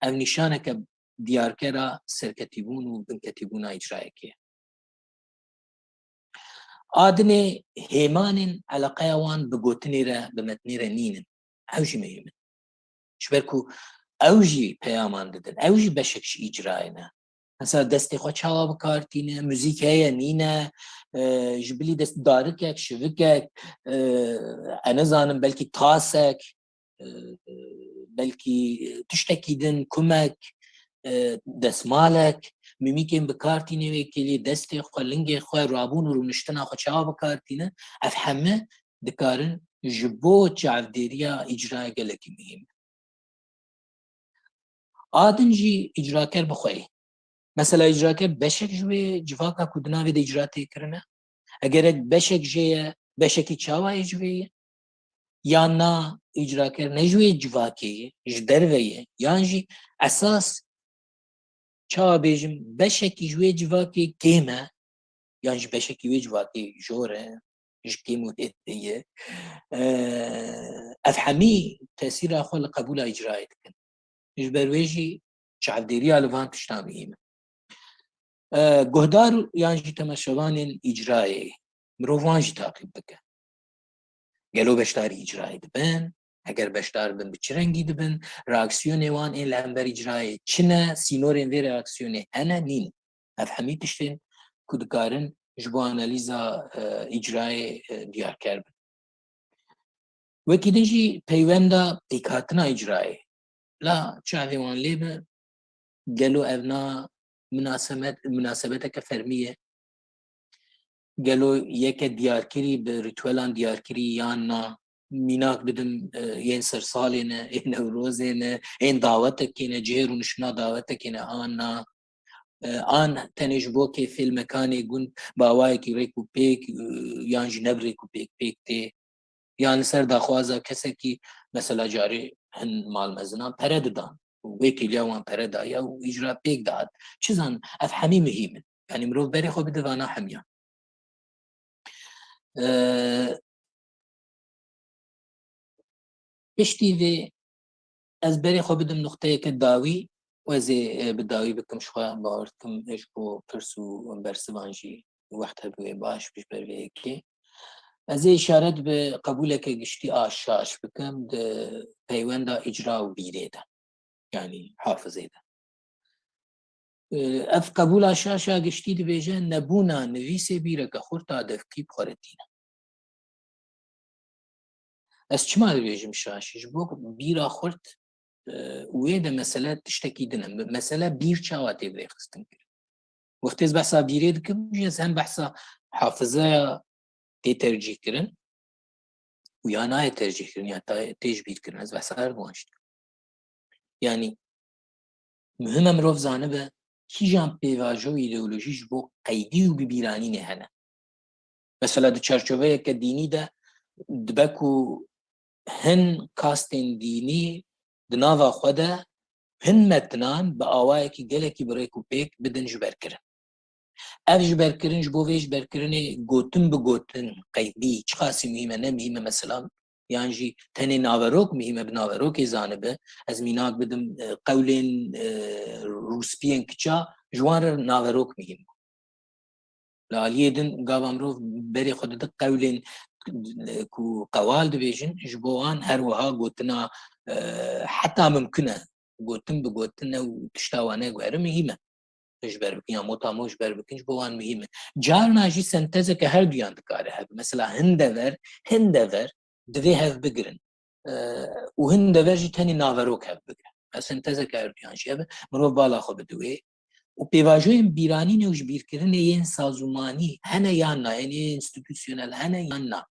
او نشانه که دیارکرا سرکتیبون و بنکتیبون اجرای که آدنه هیمانن علاقه وان بگوتنی را بمتنی را نینن اوجی مهمن شبرکو اوجی پیامان دادن اوجی بشکش اجرای نه مثلا دستی خود چاوا بکارتینه موزیک هیا نینه جبلی دست دارکک شوکک انا زانم بلکی تاسک بلکی تشتکیدن کمک دستمالک میمیکن بکارتینه وکیلی دستی خو لنگ خو رابون رو نشتنا خو چاوا بکارتینه اف همه دکارن جبو چاودیریا اجرا گلکی مهم آدن جی اجرا کر بخوی مثلا اجرا کر بشک جوی جواکا کدناوی ده اجرا تکرنه اگر بشک جیه بشکی چاوا اجویه یا نا اجرا کر نجوی جواکی جدرویه یعنی اساس چاوا بیجم بشکی جوی جواکی کیمه یعنی بشکی جوی جواکی جوره جكيمو تأتيه أفهمي تأثير أخوة قبول إجراءاتك إجبرويجي شعبديريا لفان تشتاميهم جهدار يعني تمشوان إجرائي مروفان جي تعقيب بك قالوا بشتار إجرائي دبن اگر بشتار بن بچرنگی دبن راکسیون وان این لامبر إجرائي چنه سينورين في راکسیون أنا نين أفهمي تشتين كدكارن جبو أناليزا إجرائي ديار كربن وكيدنجي بيوندا ديكاتنا إجرائي لا شعبي وان ليبه قالوا أبناء مناسبتك فرمية قالوا يك ديار كري بريتولان ديار كري يانا میناک بدم ین سرسالینه این نوروزینه این دعوتکینه جهر و نشنا دعوتکینه آن تنش بو که فیلم کانی گون باوای کی ریکو پیک یان جنب ریکو پیک تی یان سر دخوازا کسی کی مثلا جاری هن مال مزنا پرد دان ویکی لیوان پرد یا و اجرا پیک داد چیزان افهمی مهمه يعني مروف بري خو بدوانا حميان پشتی وی از بري خو بدم نقطه كداوي وزي بداوي بكم شوية بارتم ايش بو برسو برسوانجي وقتها بوي باش بيش بريكي از اشارت به قبولك گشتي آشاش بكم ده پیوندا اجرا و بیره ده يعني حافظه ده اف قبول آشاشا گشتي ده بيجه نبونا نويسه بیره که خورتا دفكي بخورتينه از چما ده بيجم شاشش بو بیرا خورت ويدا مسألة تشتكي دنا مسألة بير شاواتي بري خستن كر وقت از بحثا بيري دكم جيز هم بحثا حافظة تي ترجيح كرن ويا ناي ترجيح كرن يا تيج بيت كرن از بحثا هربوانشت يعني مهم مروف زانبه كي جان بيواجو ايديولوجيش بو قيدي و ببيراني نهانا مثلا دو چرچوه که ديني ده دبكو هن كاستين ديني دناوا خوده هن متنان با آوائي کی گله کی برای کوپیک بدن جبر کرن اف جبر کرن جبو ویش بر کرنه گوتن بگوتن قیدی چه خاصی مهمه نه مهمه مثلا يعني جي تاني ناوروك مهمه بناوروك زانبه از ميناك بدم قولين روسبيان كچا جوار ناوروك مهمه لا ليدن قابامروف بري خود قولين كو قوال دبيجن جبوان هروها قوتنا حتى ممكنه گوتن بگوتن و تشتاوانه گوهره مهمه اجبر بکن یا موتا اجبر بکنش بوان مهمه جار ناجی سنتزه که هر دیان دکاره هب مثلا هندور دوی هف بگرن و هندور جی تانی ناوروک هف بگرن سنتزه که هر دیان جی هب مروف بالا خو بدوی و پیواجوی بیرانی نوش بیر کرن این سازومانی هنه یاننا یعنی انستیتوسیونل هنه یاننا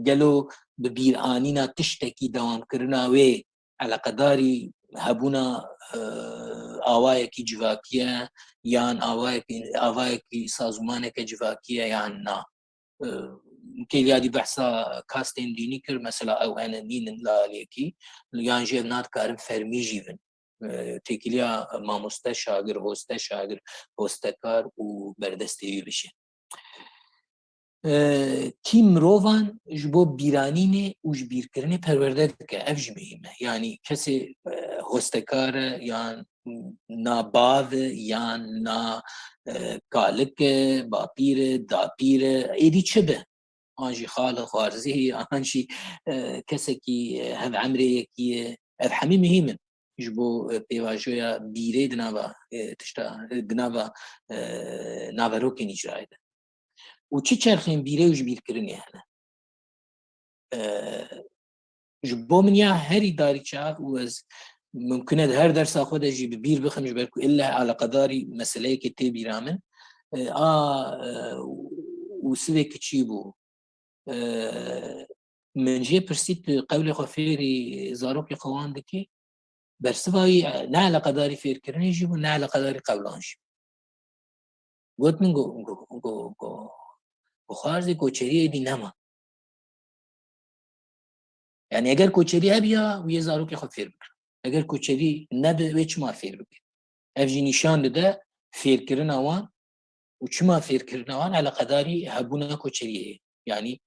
گلو ببیرانینا تشتکی دوام کرنا وی على قداري هبونا آوائك جواكية يان آوائك سازمانك جواكية يان نا كيليادي بحثا كاستين ديني كر مثلا او انا نين لا ليكي يان جيبنات كارم فرمي جيبن تيكيليا ما مستشاغر هوستكار و بردستيوي بشه کی مروان جبو بیرانینه و جبیر کرنه پرورده که افج مهمه یعنی کسی هستکار یا نا باو یا نا کالک باپیر داپیر ایدی چه به آنجی خال خوارزی آنجی کسی کی هم عمره یکی اف همه مهمه جبو پیواجویا بیره دناوا تشتا دناوا ناوروکی نجرایده و چی چرخین بیره و جبیر کرنی هنه جبو من یا هری داری چاق و از ممکنه هر درس خود جی بیر بخمش برکو الا على قداری مسئله که تی بیرامن و سوه که چی بو من جه پرسید قول خفیری زاروک خوان دکی برسوایی نه على قداری فیر کرنی جیبو نه على قداری قولانش گوت من گو بخارز کوچری دی نما يعني اگر کوچری هبیا و یه زارو که خود فیر بکن اگر کوچری نبه و چما فیر بکن افجی نشان ده فیر کرن اوان و چما فیر کرن اوان على قداری هبونا کوچریه يعني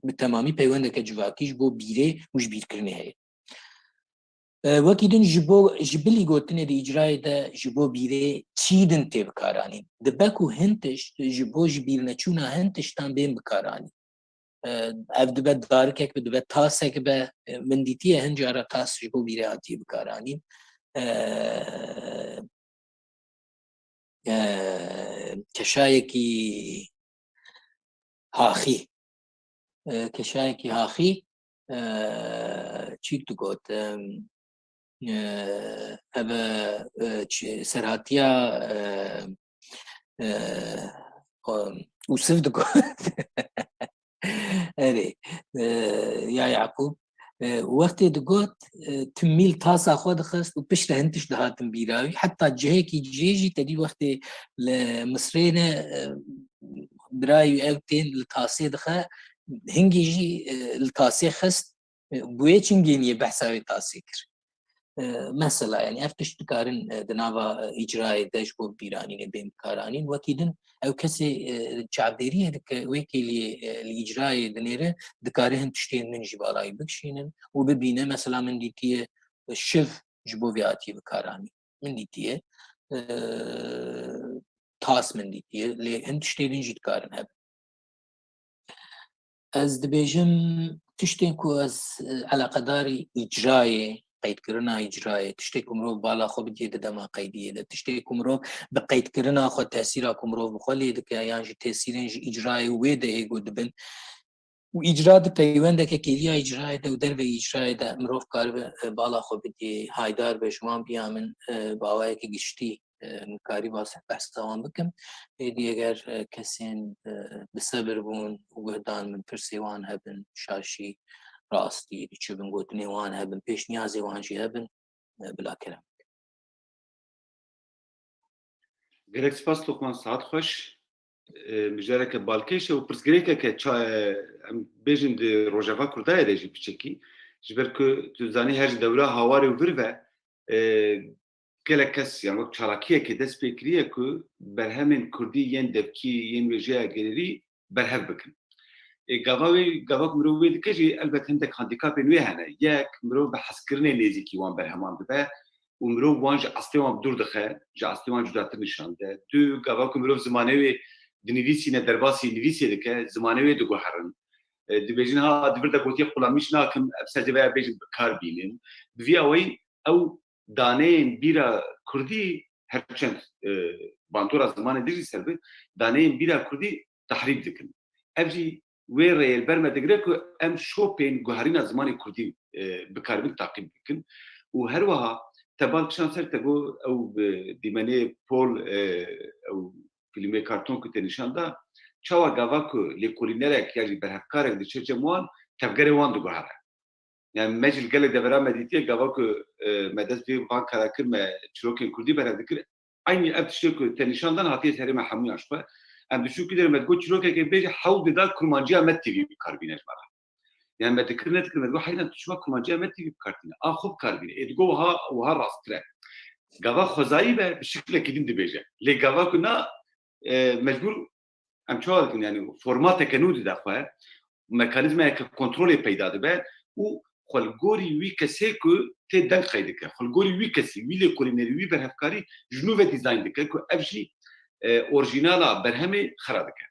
بتمامی پیونده که جواکیش بو بیره وش بیر کرنه هی وکی دن جبلی گوتنه دی اجرای ده جبو بیره چی دن تی بکارانی ده بکو هنتش جبو جبیر نچونا هنتش تان بین بکارانی اف دبه دارکک به دبه تاسک به من دیتیه هنجارا تاس جبو بیره آتی بکارانی کشایکی هاخی چی تو گوت ابا سراتیا وصف دكو اري يا يعقوب وقت دقوت تميل تاسا خود خست وبشت هنتش دهاتم بيراوي حتى جهيكي جيجي تدي وقت لمصرينا برايو اوتين لتاسي دخا هنجي جي لتاسي خست بويتشنجيني بحساوي تاسي كر مثلا يعني افتش تكارن دنابا اجراء دشبو بيراني بين كارانين وكيدن او كسي تعبيريه هذيك ويكي الاجراء دنيره دكارهن تشتين من جبالاي بكشينن وببينا مثلا من ديتيه الشف جبو فياتي بكاراني من ديتيه تاس من ديتيه اللي هن تشتين جيت كارن هب از دبيجم تشتين كو از على قداري اجراء قيد كرنا إجراء تشتكي مرو بالا خو بدي دما قيدية تشتكي مرو بقيد كرنا خو تأثيرك مرو بخلي دك يعني تأثيرين إجراء ويدا يقود بن وإجراء تيوان دك كيليا إجراء ده ودرب إجراء ده مرو كار بالا خو بدي هايدار بشوان بيامن باوي كجشتي مكاري باسح بحثوان بكم دي اگر كسين بصبر بون وقدان من برسيوان هبن شاشي راستي دي بنقول نيوان هبن بيش نيازي وانجي هبن بلا كلام گرک سپاس لقمان ساعت خوش مجرد که بالکش و پرسگریکه که بیشتر د روجاوا کردای دیجی بچکی جبر که تو زنی هر دوره هواری و بره کل کس یعنی وقت چالاکیه که دست بکریه که برهمن کردی ین دبکی ین وجه گری برهم بکن گاواک مروی دکجی البته هندک هندیکاپ نوی هنه یک مرو به حسکرنه نزیکی وان برهمان بده و مرو وان جا اصلی وان دور دخه جا اصلی وان جداتر نشانده دو گاواک مرو زمانه دنیویسی نه درباسی نویسی دکه زمانه دو گوهرن دبیجن ها دبرد گوتی خلامیش ناکم ابساجه بیا بیجن بکار بینیم بوی اوی او دانه بیرا کردی هرچند باندورا زمان دیجی سربه دانه بیرا کردی تحریک دکن ابجی وی البرمه دگره که ام شوپین گوهرین زمان کردی بکاربین تعقیب بکن و هر وها تبال کشان سر تگو او دیمانه پول او فیلم کارتون که تنشان دا چاوا گاوا که لیکولینره که یعنی برهفکاره دیشه جموان تبگره وان دو گوهره yani mecil gele devra meditiye gava ku medes bir van karakter me çirokin kurdi beredikir aynı ev tişe ku tenişandan hatiye serime hamu aşpa em düşü ki derim go çiroke ke beji havd da kurmancıya met tv karbine mara yani medikir net ki go hayran tuşma kurmancıya met tv kartine a khub karbine edgo ha ve ha rastre gava khozai be bişikle kidin de beje le gava ku na mecbur em çoğal yani format kenudi da xwe mekanizma ke kontrol peyda de be u خلگوری وی کسی که ته دنگ خیلی که خلگوری وی کسی ویل کولینری وی برهفکاری جنوب دیزاین دکه که افشی اورجینالا برهمه خراب که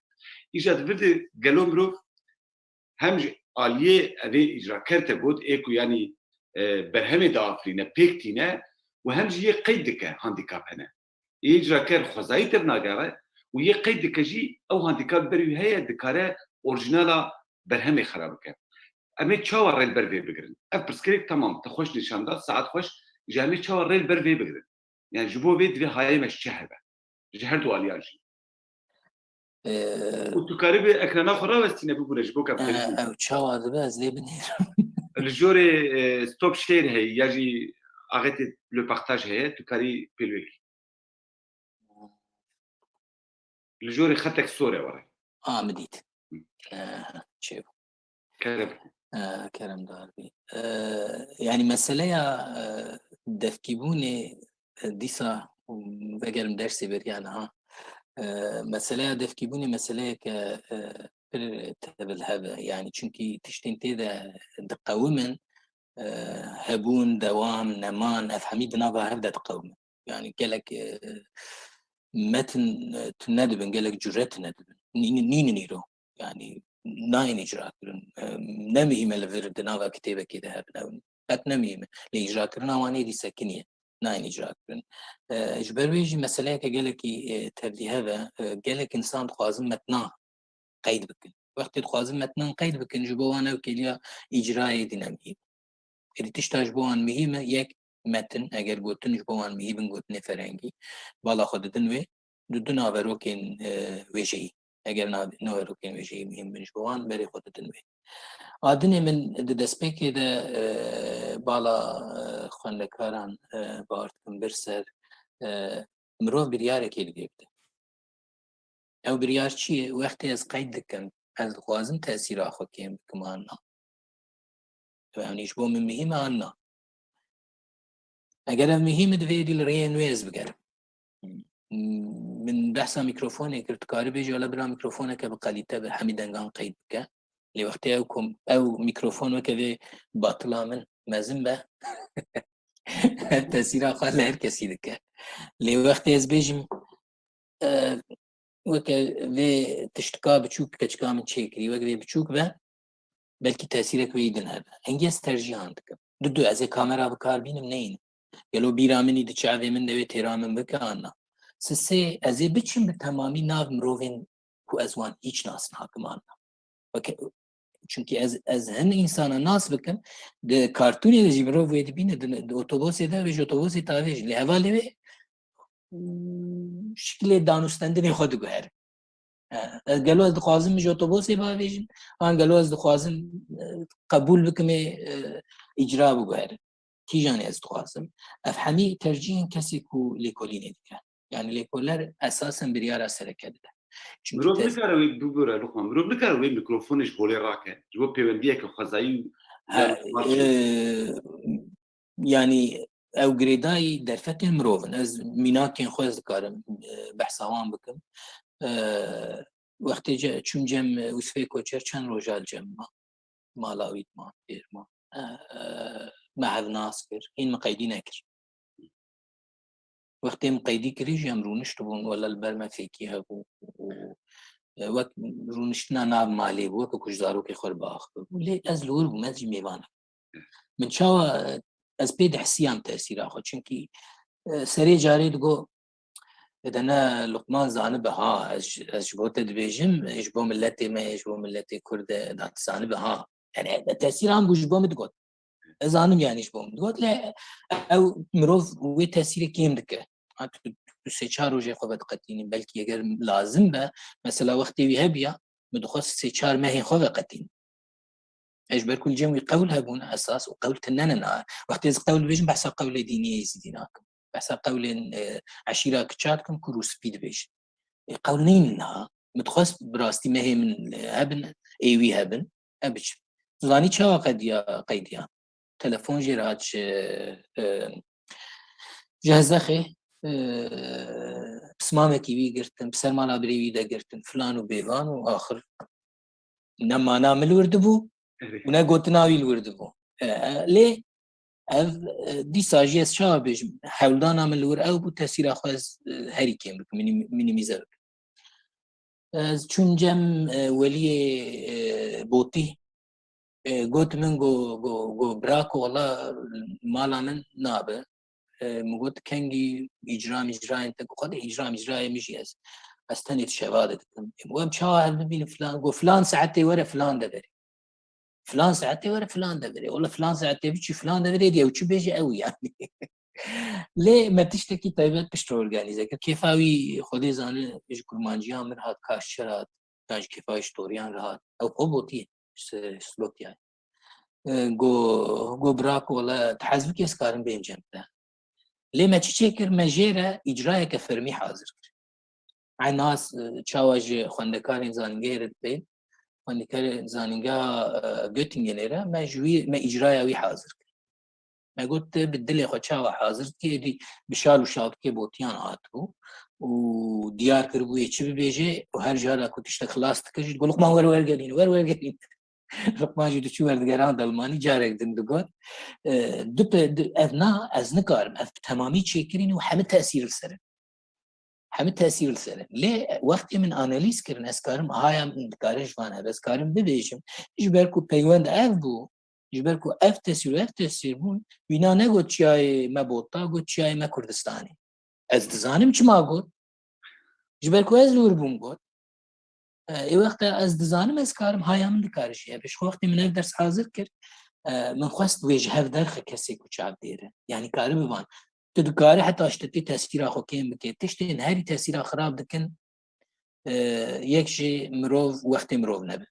ایجاد ورد گلوم رو هم عالیه اوی اجرا کرده بود ایکو یعنی برهمه دافرینه پیکتینه و هم جیه قید دکه هندیکاپ هنه اجرا کر خوزایی تبناگره و یه قید دکه جی او هندیکاپ بروی هیا دکاره اورجینالا برهمه خراب که امی چهار ریل بر وی بگیرن. اف پرسکریک تمام تخوش نشان داد ساعت خوش جامی چهار ریل بر وی بگیرن. یعنی جبو وید وی هایی مش چهبه. جهر دو آلیاجی. و تو کاری به اکرانا خورا وستینه بگوره جبو کفتری. او چهار دبه از لی بنیر. الجوری ستوب شیر هی یاجی آغت لو پارتاج هی تو کاری پیلوی. الجوری خطک سوره وره. مدید. چه؟ کرم. كلام داربي يعني مسألة دفكيبوني ديسا وبقال مدرسي بريانا ها مسألة دفكيبوني مسألة بالهذا يعني چونكي تشتين تيدا دقاومن هبون دوام نمان افهمي بنابا هبدا دقاومن يعني قالك متن تندبن قالك جرات ندبن نيرو يعني ناين إجراء كرن نميمة لفرد ناوا كتابة كده هبنا بات نميمة لإجراء كرن واني دي ساكنية ناين إجراء كرن إجبار ويجي مسألة كجالك تبدي هذا جالك إنسان خوازم متنا قيد بكن وقت خوازم متنا قيد بكن جبوانا وكليا إجراء دينامي اللي تشتاج بوان مهمة يك متن أجر قلتن جبوان مهمة قلتن فرنجي بالا خد دنوي دنا وروكين ويجي اگر نوع رو که میشه مهم بنش بوان بری خودت نوی آدنی من دستپیکی ده بالا خواندکاران بارتکم برسر مرو بریاره که دیگه او بریار چیه وقتی از قید دکم از خوازم تأثیر آخو کم بکم آنها فهمنیش بو من مهم آنها اگر مهم دویدی لرین ویز بگرم من بحثا میکروفونه کرد کاری بیجی ولا برا میکروفونه که بقلیته به همین دنگان قید بکه لی وقتی او میکروفون وکه باطلا من مزن به تأثیر آخو لهر کسی دکه لی وقتی از بیجم وكا في تشتكا بتشوك كتشكا من تشيكري وكا في بتشوك به بلكي تأثيرك ويدن هذا انجاز ترجيح عندك ردو از كاميرا بكار بين منين يلو بيرا مني دشعبي من دوي تيرا من بكانا سسي از بتشم بتمامي ناف مروفين كو ازوان هيچ ناس ناكمان وكا چونكي از هن انسان ناس بكن ده كارتوني ده جيمرو ويدي بين ده اوتوبوسي ده ويج اوتوبوسي تاويج لهوالي شكل دانستندني خود گوهر قالوا از دخوازم مش اوتوبوسي باويجن قالوا از دخوازم قبول بكمي اجرا بگوهر كي جاني از دخوازم افهمي ترجيح كسي كو ليكولين ديكا يعني ليكولر اساسا بريار اثر كده مرو نکاره بگوره لخوام مرو نکاره میکروفونش بولی راکه جو پیوندیه که خزایی يعني او جريداي درفت مروفن از ميناكين خوز كارم بحثوان بكم وقتی چون جم وسفه کوچر چند روزال جم مالاویت ما دیر ما محو ناس کر این مقیدی نکر وقتی مقیدی کری جم رونشت بون ولا البرمه فيكي هبو وقت رونشتنا ناب مالی بو که کجدارو که خور باخ ولی از لور بو مزج میوانه من شاو از بيد حسيام تأثير آخر چونكي سري جاري دقو إذا أنا لقمان زانبه ها أش بوت دبيجم إيش بوم ملتي ما إيش بوم ملتي كرد دات زانبه ها يعني التأثير عم بوش بوم تقول زانم يعني إيش بوم تقول لا أو مروف وتأثير كيم دكه سيچار وجه خبت قتيني بلكي أجر لازم به مثلا وقتي ويهبيا مدخص سيچار ما هي خبت قتيني إيش بركل جموي قول هبون أساس وقول تنانا وقت إذا قول بيجم بحسب قول دينية يزيديناكم بحسب قول عشيرة كتشاتكم كروس بيد بيش قولنين لها متخص براستي ما هي من هبن أيوي هبن أبج زاني شوا قيديا تلفون جيراتش جهزخي بسمامكي وي قرتن بسر مالا بريوي دا قرتن فلان وبيغان وآخر نما نامل وردبو ونا قوتناوي الورد بو ليه دي ساجيس شابج حولدانا من الور او بو تأثير اخواز هاري كيم بك مني ميزا بك چون جم ولي بوتي قوت من go براكو والله مالا من نابه مقوت كنجي اجرام انت قد اجرام مشي استنيت شهادة المهم شاهد ببين فلان قو فلان ساعتي ورا فلان دبري فلان ساعتي ورا فلان دبري والله فلان ساعتي بيجي فلان دبري دي وشو بيجي قوي يعني ليه ما تشتكي طيبات بشتغل organize كيفاوي خدي زانه ايش كرمانجيان من هاد كاشرات كاج كيفاش توريان رهات او قبوتي سلوك يعني جو براك ولا تحاسب كيس كارن بين جنبه ليه ما تشكر مجيره اجراء كفرمي حاضر عن ناس تشاوج خندكارين زانغير بين خندكار زانغا جوتينغيرا ما جوي ما اجراء وي حاضر ما قلت بالدلي خو تشاو حاضر كي بشال وشاط كي بوتيان عاتو وديار كربو يتشبي بيجي وهر جارة كنت اشتك خلاص تكجي تقول لك ما ور قالين لقمان جدو شو ورد قران دلماني جارك دندقات دب اذنا ازنكار تمامي تشكرين وحمد تأثير السنة حمد تأثير السنة ليه وقت من أناليز كرن أسكارم هاي من كارش فانا بس كارم ببيشم يجبركو بيوند أفبو يجبركو أف تأثير بون وينا نقول شيء ما بوطا قلت شيء ما كردستاني از دزانم چه ما قلت يجبركو از لور بون قلت وقت از دزانم از كارم هاي من كارش بش وقت من أقدر حاضر كر من خواست وجه هفدر كسي كوشاب ديره يعني كارم بان تدكاري حتى اشتتي تأثير أخو كيم بكي تشتي نهاري تأثير خراب دكن يكشي مروف وقت مروف نبي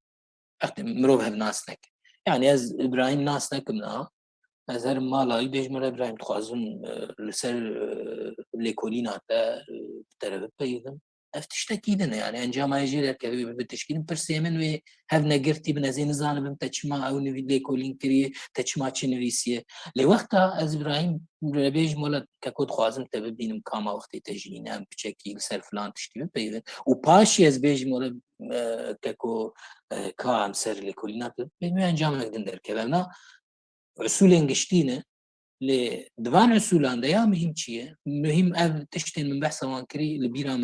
وقت مروف هب ناس نك يعني از إبراهيم ناس نك منا از هر مالاي بيج مرة إبراهيم تخازن لسر ليكولينا تا بتربط بيدم افتشتكي دنا يعني انجام يجي لك بالتشكيل برسيمن و هاف نجرتي بنزين زان بمتشما او نبي ليكولين كري تشما تشنريسيه لوقتها از ابراهيم بيج مولد ككود خوازم تبين كاما وقت تجينا ام بشكل سر فلان تشتي بيدم وباشي از بيج مولد ككو كام سر ليكولينا بيدم انجام نقدر كلامنا رسولين قشتينه لدوان رسولان ده يا مهم شيء مهم أب تشتين من بحث وان كري لبيرا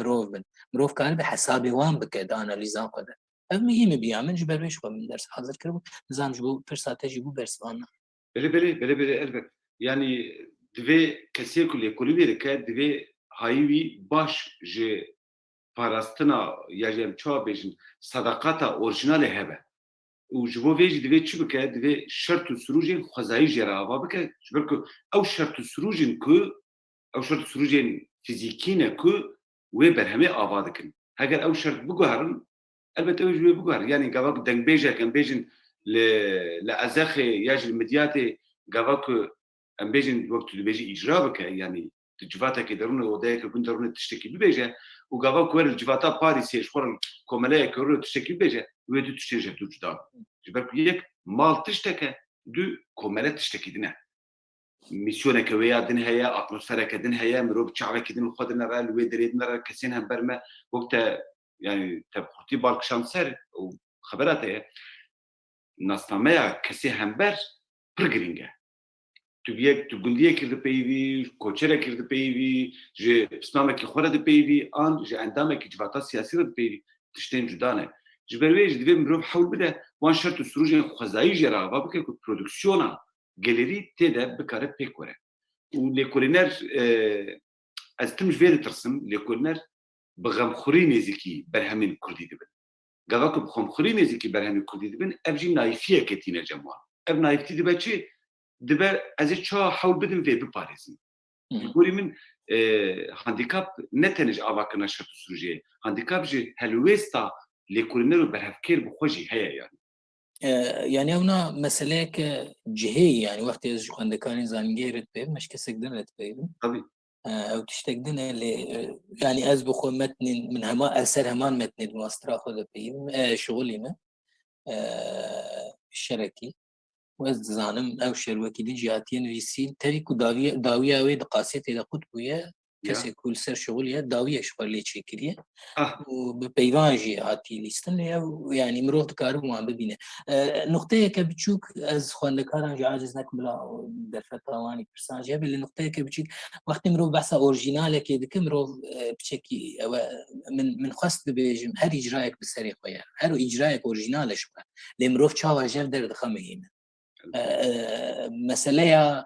مروف كان بحسابي وان بكده أناليزان قدر أب مهم بيعمل جبر بيش من درس حاضر كربو نظام جبو فرصات جبو برسوانا بله البته yani divê kesiyê ku lêkolînê dike divê hayî baş ji parastina ya jî em çawa bêjin sedaqata orijinalê hebe û ji bo vê jî divê çi bike divê şert û sirûjên xwezayî jê re ava bike ji ber ku ew şert û sirûjên ku ew şert û sirûjên fîzîkî ne ku wê berhemê ava dikin heger ew şert biguherin elbette ew ji wê biguherin yani gava ku dengbêjek em bêjin li ezexê ya jî li midyatê gava ku em bêjin wek tu dibêjî îcra bike yani tu civatekê derûne odayekê gund derûne tiştekî bibêje û gava ku were li civata Parîsê ji xwe re komeleyekê rûne tiştekî bibêje wê du tiştê ji tu cuda ji ber ku yek mal tişteke du komele tiştekî din e misyoneke wê ya din heye atmosfereke din heye mirov çavekî din xwe din re li wê derê din re kesên hember me wek te yani te xurtî balkişan ser û xebera te ye nasnameya kesê hember pir giring e tu gundiyekî dipeyivî koçerekî dipeyivî ji pismamekî xwe re dipeyivî an ji endamekî civata siyasî re dipeyivî tiştên cuda ne ji ber wê jî divê mirov hewl bide wan şert û sirûjên xwezayî jê re ava bike ku prodüksiyona gelerî têde bikare pêk were û lêkolîner ez tim ji vê ditirsim lêkolîner bi xemxurî nêzîkî berhemên Kurdî dibin gava ku bi xemxurî nêzîkî berhemên Kurdî dibin ev jî naîfiyekê tîne cem wan ev naîftî dibe çi dibe ez ê çawa hewl bidim vê biparêzim gorî min handikap ne tenê ji avakirina şert û sirûjiyê handikap ji helwêsta lêkolîner û berhevkêr bi xwe jî heye yani يعني هنا مسألة جهي يعني وقت از خواندكاني زانجيرت بيب مش كسك دنت بيب طبيعي او تشتقدن اللي يعني از بخو متن من هما اثر همان متن الماستر اخذ بيب شغلي ما الشركي واز زانم او شروكي دي جاتين ريسين تريكو داويه وي دقاسيت الى قطبيه كسي كل سر شغليه داويه شغل لي تشكريه وبيفانجي هاتي ليستن يعني مروت كارو ما ببينه نقطه كبتشوك از خواندكاران عاجز نكمل درفه طواني برسانجي باللي نقطه كبتشوك وقت مرو بحث اوريجينال كيدك مرو بشكي من خاص بيجم هر اجراك بسري خويا هر اجراك اوريجينال شو لمرو تشاوا جف درد خمهين مساله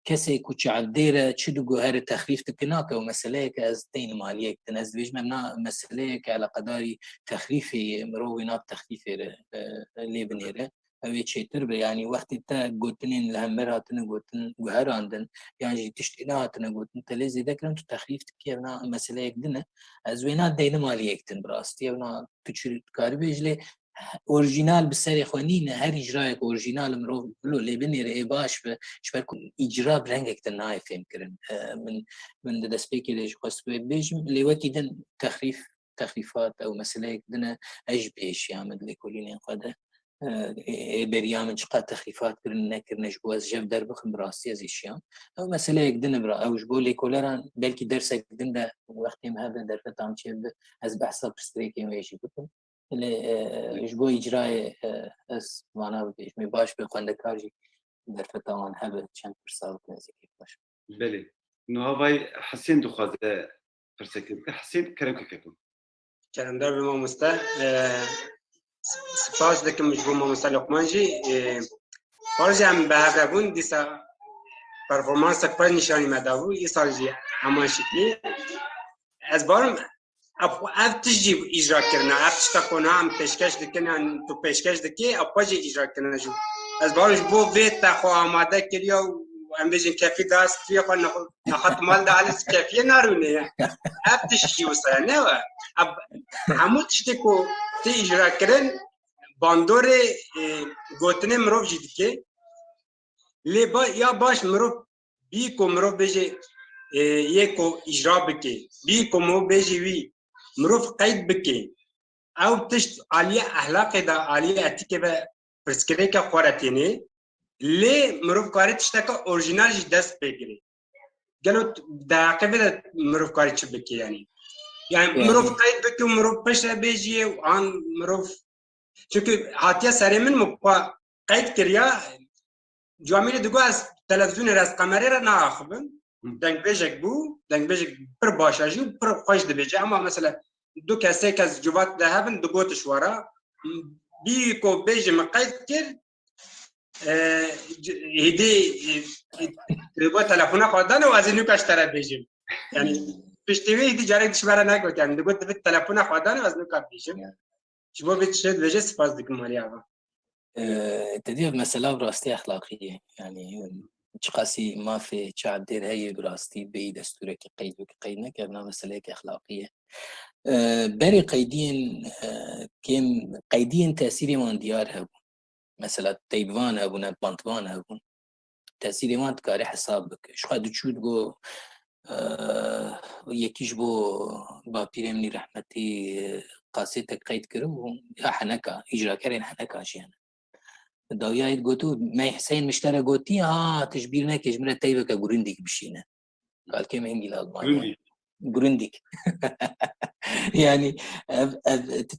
كسي كوتش عديرة تشدو هذا التخفيف تكناك ومسألة كأزتين مالية تنزل بيجمعنا مسألة على قداري تخفيفي مروينا بتخفيفي اللي بنيره أو شيء تربى يعني وقت تا قلتنين لهمرها تنقولن وهر عندن يعني تشتينها تنقولن تلازي ذكر أنتو تخفيف تكيرنا مسألة كدنا أزوينا دين مالية تنبراستي ونا تشري كاربيج لي اورجینال بسری خوانین هر اجرای اورجینال مرو بلو لبنی ری باش شبر اجرا برنگک تنای فهم کرن من دست پیکیش خواست بیشم لیوتی دن تخفیفات او مسئله دن اجبیش یامد لکولین قدر بريام انشقاء تخفيفات كرنا جواز جف درب خمراسي ازيشيان او مسألة يقدن برا او جبو لي كولران بلكي درسك يقدن ده وقت ما هذا درفة عم تشيب از بحثة برستريكي ويشي بكم اللي جبو إجراء اس معناه بيش مباش بخوانده كارجي درفة طوان هذا چند برسال كنزي كيف باش بله نهاوي حسين دخوازه برسكت حسين كرم كيكم كلام دار بما مستا سپاس دکم مجبور ما مستا لقمانجی بارجی هم به هفته بون دیسا پرفورمانس تک پر نشانی مداو یه سال جی همان شکلی از بارم اب تجيب اجرا كرنا اب تشتكونا عم پیشکش دکن تو پیشکش دکی اب پاجی اجرا کرنا جو از بارش بو ویت تا خو آماده کریا و ام بيجن كافي داست في خو نخط مال ده على كافي نارونه ابتشي وصلنا اب هموت تشتكو تي اجرا كرن باندوري گوتنه مروف جديكي لي با يا باش مروف بيكو مروف بيجي يكو اجرا بكي بيكو مو بيجي وي مروف قيد بكي او تشت عليا اخلاق دا عليا اتيكه برسكريكا قراتيني لي مروف كاري تشتكا اوريجينال جي دست بيجري قالوا داقه مروف كاري تشبكي يعني مروف قيد بكي ومروف بشا بيجي وعن مروف çünkü hatiye serimin mu kayıt kiriya camile digo az televizyon ras kamerayla na axbım denk bejek bu denk bejek per başajı per xoş dibece ama mesela du kese kez cuvat da haben digo tişwara bir ko bejim kayıt kir hedi digo telefona qadana vazinu kaştara bejim yani piştivi hedi jarek dişwara na ko yani digo telefona qadana vazinu ka bejim شو بتشد وجه سپاس دکم مالیاوا تدير مسألة براستي أخلاقية يعني شخصي ما في شعب دير هي براستي بي دستورك قيد وقيدنا كابنا مسألة أخلاقية بري قيدين كم قيدين تأثيري من ديارها مثلا تايبان هبون بانتوان هبون تأثيري من تكاري حسابك شو قد تشود جو یکیش بو با پیرمنی رحمتی قاصد قید کرد و حنکا اجرا کردن حنکا شیان داویایت گوتو ما حسین مشترى گوتی تشبیر نکش مرا تایبه که گرندیک بشینه قال که مهنگی لالمانیا گرندیک يعني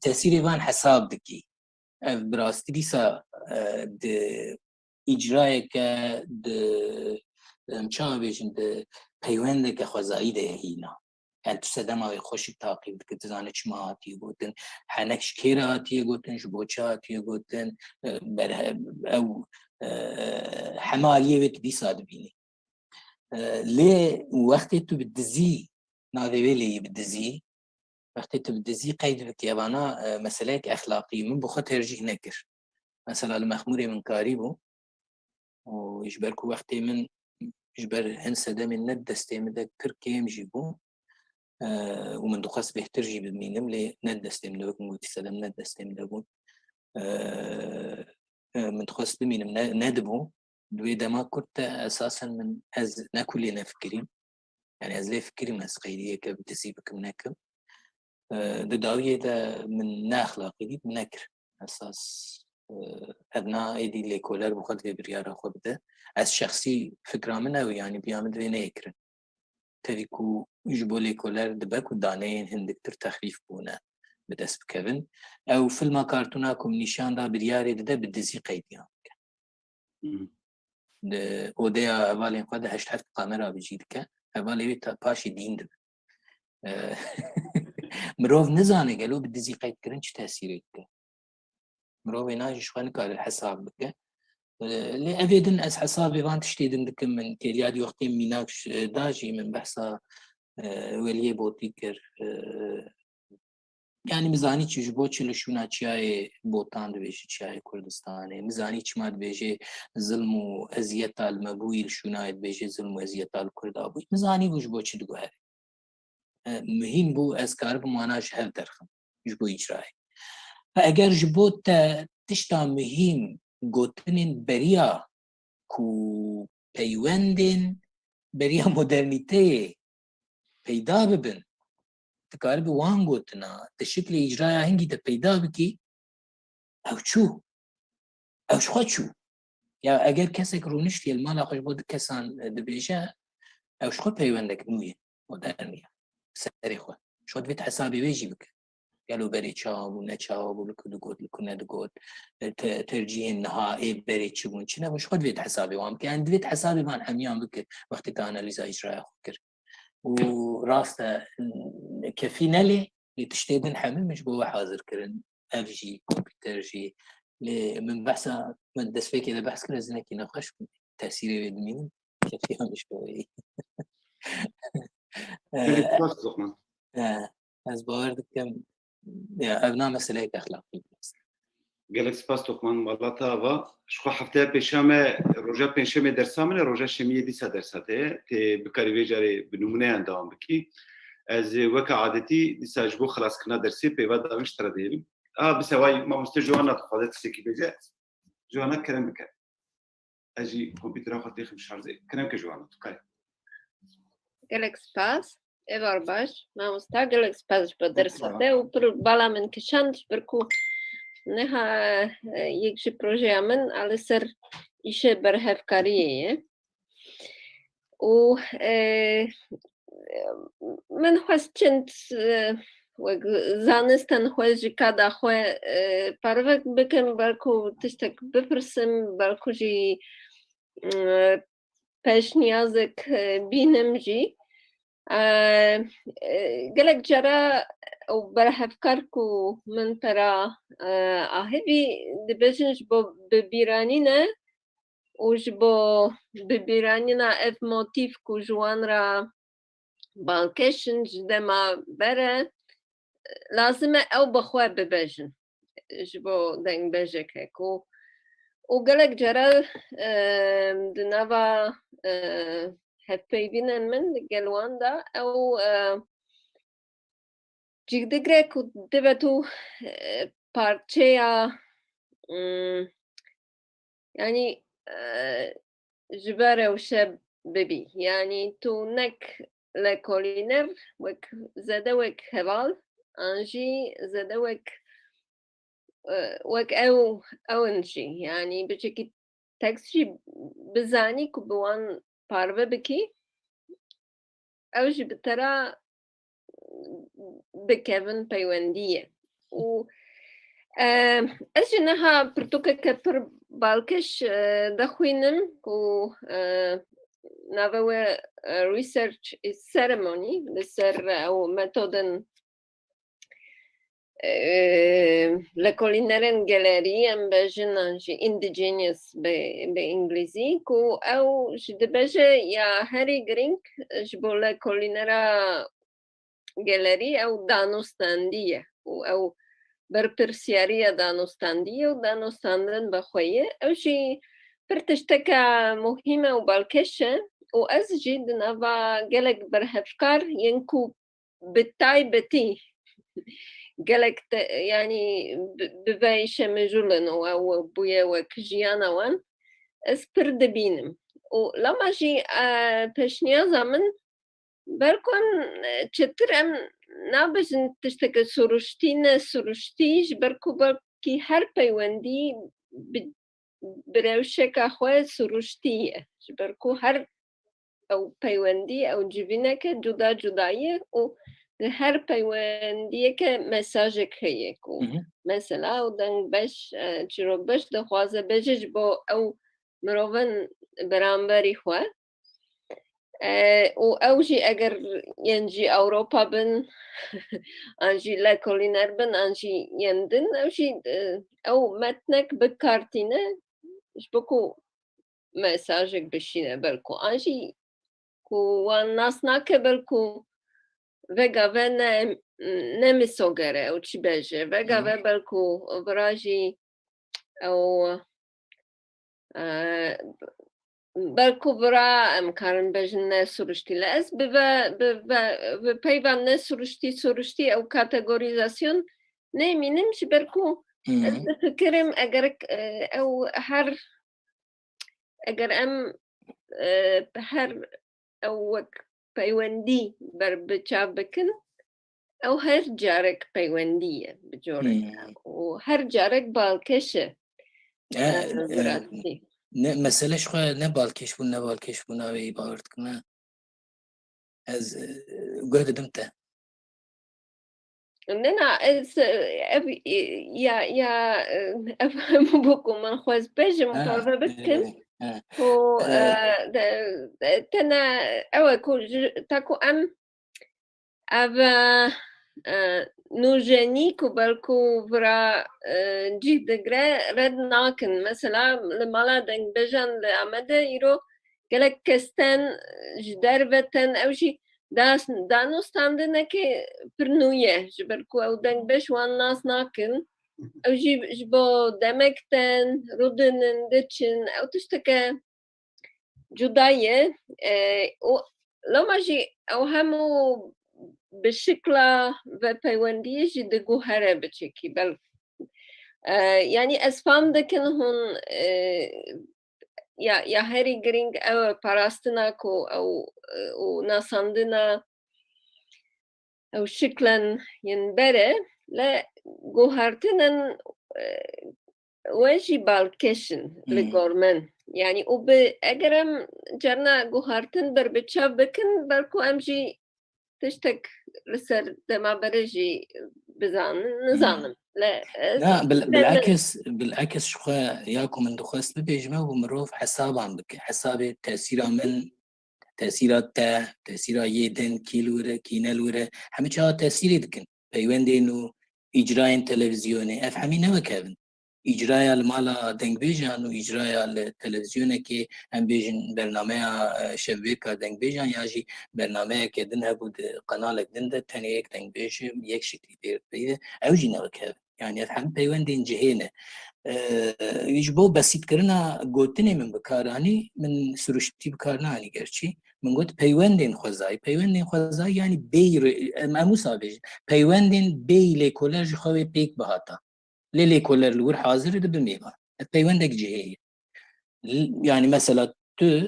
تأثير وان حساب دكي براستی دیسا د اجرایک د مشان بيجن د پیوند که خوزایی ده هینا يعني تسدم او خوش تعقیب که تزانه چما هاتی گوتن حنکش کیر هاتی گوتن شبوچه هاتی گوتن او حمالیه ویت دی ساد بینی لی وقتی تو بدزی ناده ویلی بدزی وقتی تو بدزی قید بکی ابانا مسئله اخلاقی من بخوا ترجیح نکر مثلا المخموری من کاریبو و يجبركو وقتي من يجبر هنسا دا من ند دستيم دا كركيم جيبو ومن دقاس بيهتر جيب مينم لي ند دستيم دا بكم وتي سلام ند دستيم دا بون من دقاس مينم ندبو دوي دا ما كنت اساسا من از ناكل نفكرين يعني از لي فكري من اسقيديه كبتسيبك مناكم دا داوية دا من ناخلاقي دي مناكر اساس ادنا ايدي لي كولر بخد في بريارة خبده از شخصي فكرة منه يعني بيعمل وين يكرن تريكو يجبو لي كولر دبك ودانين هندكتر تخفيف بونا بدس بكفن او فيلم كارتوناكم نشان دا برياري ده بالدزي قيديان ده وديا اوالين قد هشت حفت قامرة بجيدك اوالي بيتا باشي دين دب مروف نزانه قالوا بالدزي قيد كرن چه تأثيري بك مروف ناجي شوان كار الحساب بك اللي أبيدن أس حسابي وان تشتيدن دكم من تيريادي وقتين ميناكش داجي من بحثا وليه بوتيكر يعني مزاني تجبو چلو شونا چياي بوتان دويشي چياي كردستاني مزاني چماد بيجي ظلم و أزيتا المبويل شونايت بيجي ظلم و أزيتا الكردابوي مزاني وجبو چه دقو هاري مهم بو أذكار بماناش هل درخم جبو إجراي فأگر جبو تشتا مهم گوتنین بریا کو پیوندین بریا مدرنیته پیدا ببن تکار به وان گوتنا تشکل اجرای هنگی تا پیدا بکی او چو او شو چو یا اگر کسی که رونشتی المال خوش بود کسان دبیجه او شو پیوندک نویه مدرنیه سری خود شو دوید حسابی ویجی بک قالوا بري تشاو ونتشاو ولكود لكود ترجيح النهائي بري تشبون شنو مش خد فيت حسابي وام كان دفيت حسابي ما حميان بك وقت كان اللي زي اجراء فكر وراسته كفينا لي لتشتيدن حمل مش بو حاضر كرن افجي كمبيوتر جي من بحث من دس فيك اذا بحث كرن زنكي نقاش تاثيري بدمين كفيها مش بوي از باور دكم يا ابناء مسألة اخلاقية gelek spas tokman malata ava şu haftaya peşame roja peşame dersamene roja şemiye disa dersate te bikari vejare binumune devam biki az vaka adeti disa jbo خلاص kına dersi peyva daviştra diyelim bisavay mamuste joana fadet seki beje joana kerem bikar اجي كمبيوتر اخذ تاخذ شارجي كلام كجوان تكاي Gelek spas, evar baš, mamo sta gelek spas podersate, upr balamen kişanç berku neha yekşi projeamen, ale ser işe berhevkariye. U men xwestçent zanistan xwe kada xwe parvek bikim belku tiştek bipirsim belku jî peşniyazek bînim jî gelek cara ew berhevkar ku min pera ahivî dibêjin ji bo bibîranîne û ji bo bibîranîna ev motif ku ji wan ra balkêşin ji dema bere lazim e ew bi xwe bibêjin ji bo dengbêjekek û gelek cara di nava hevpeyvînên min gel wan da ew cî ku dibe tu parçeya yani ji ber ewşe bibî yani tu nek lekolîner wek zede wek heval an jî zede wek ew jî yani biçekî tekst jî bizanî ku bi wan parve bikî ew jî bi te ra bikevin peywendiyê û ez jî niha pirtûkeke pir balkêş dixwînim ku nava we research ceremony li ser ew metodên lekolînerên gelerî em bêjin an jî indigenous bi înglîzî ku ew jî dibêje ya herî giring ji bo lekolînera gelerî ew danûstandî ye û ew berpirsyariya danûstandî ye û danûstandin bi xwe ye ew jî pir tişteka muhîm û balkêş e û ez jî di nava gelek berhevkar yên ku bi taybetî gelek yani bi vê îşe mijûlin û ew bûye wek jiyana wan ez pir dibînim û lama jî pêşniyaza min belku em çetir em nabêjin tişteke sûruştîne sûruştî ji ber ku belkî her peywendî bi rewşeka xwe sûruştî ye ji ber ku her ew peywendî ew civîneke cuda cuda ye û di her peywendiyeke mesajek heye ku mesela ew dengbeş çîrokbeş dixwaze bêje ji bo ew mirovên beramberî xwe û ew jî eger yên jî Ewropa bin an jî lekolîner bin an jî yên din ew jî ew metnek bikartîne ji bo ku mesajek bişîne belku an jî ku wan nas nake belku vega ve ne misogere ew çi bêje vega ve belku vira jî ew belku vira em karin bêjin ne sûruştî ez bi peyva ne sûruştî ew kategorîzasyon nemînim ji ber ku ez difikirim eger em her ew wek peywendî berbiçav bikin ew her carek peywendî ye bi corek û her carek balkêş e ne meseleş xwe ne balkêş bûn ne balkêş bûna wê bawer dikine ez guh didim te nena ez ev ya ev hemû ku min xwez bêjim parve bikim û tene ew e ku ta ku em ev nûjenî ku belku vira cih digre red nakin mesela li mala dengbêjan li Amedê îro gelek kes tên ji derve tên ew jî danûstandinekê pir nû ye ji ber ku ew dengbêj wan nas nakin أو جبو دمكتن رودنن دتشن أو تشتكى جداية لو ما جي أو همو بشكل وپیوندی جدگو هره بچکی بل يعني أسفام دكن هون يا هاري جرينج أو باراستناكو أو ناساندنا أو شكلا ينبرة لا جوهرتنا واجب الكشن للجورمن يعني أجرم جرنا جوهرتن بربتشاف بكن بركو أمجي تشتك لسر دما برجي نظام لا بالعكس شو ياكم من دخست بيجمع ومروف حساب عم بك حساب تأثيرات تأثيرا يدن كيلورة كينالورة همه چه تأثيري دكن بيوندي انه إجراء تلفزيوني افهمي نوا كابن إجراء المالا دنگ بيجان و إجراء التلفزيوني كي هم بيجن برنامج شبكة دنگ بيجان ياجي برنامج كي دنها بود قنالك دنده تاني يك دنگ بيجي يك شكل دير بيده اوجي نوا كابن يعني افهم بيوندي انجهينه يجبو بسيط كرنا قوتني من بكاراني من سرشتي بكارناني قرشي من قلت بيوندين خوزاي يعني بي امو سابج بيوندين بي ليكولر خوي بيك بهاتا ليكولر الور حاضر ده بميبا بيوندك جهيه يعني مثلا تو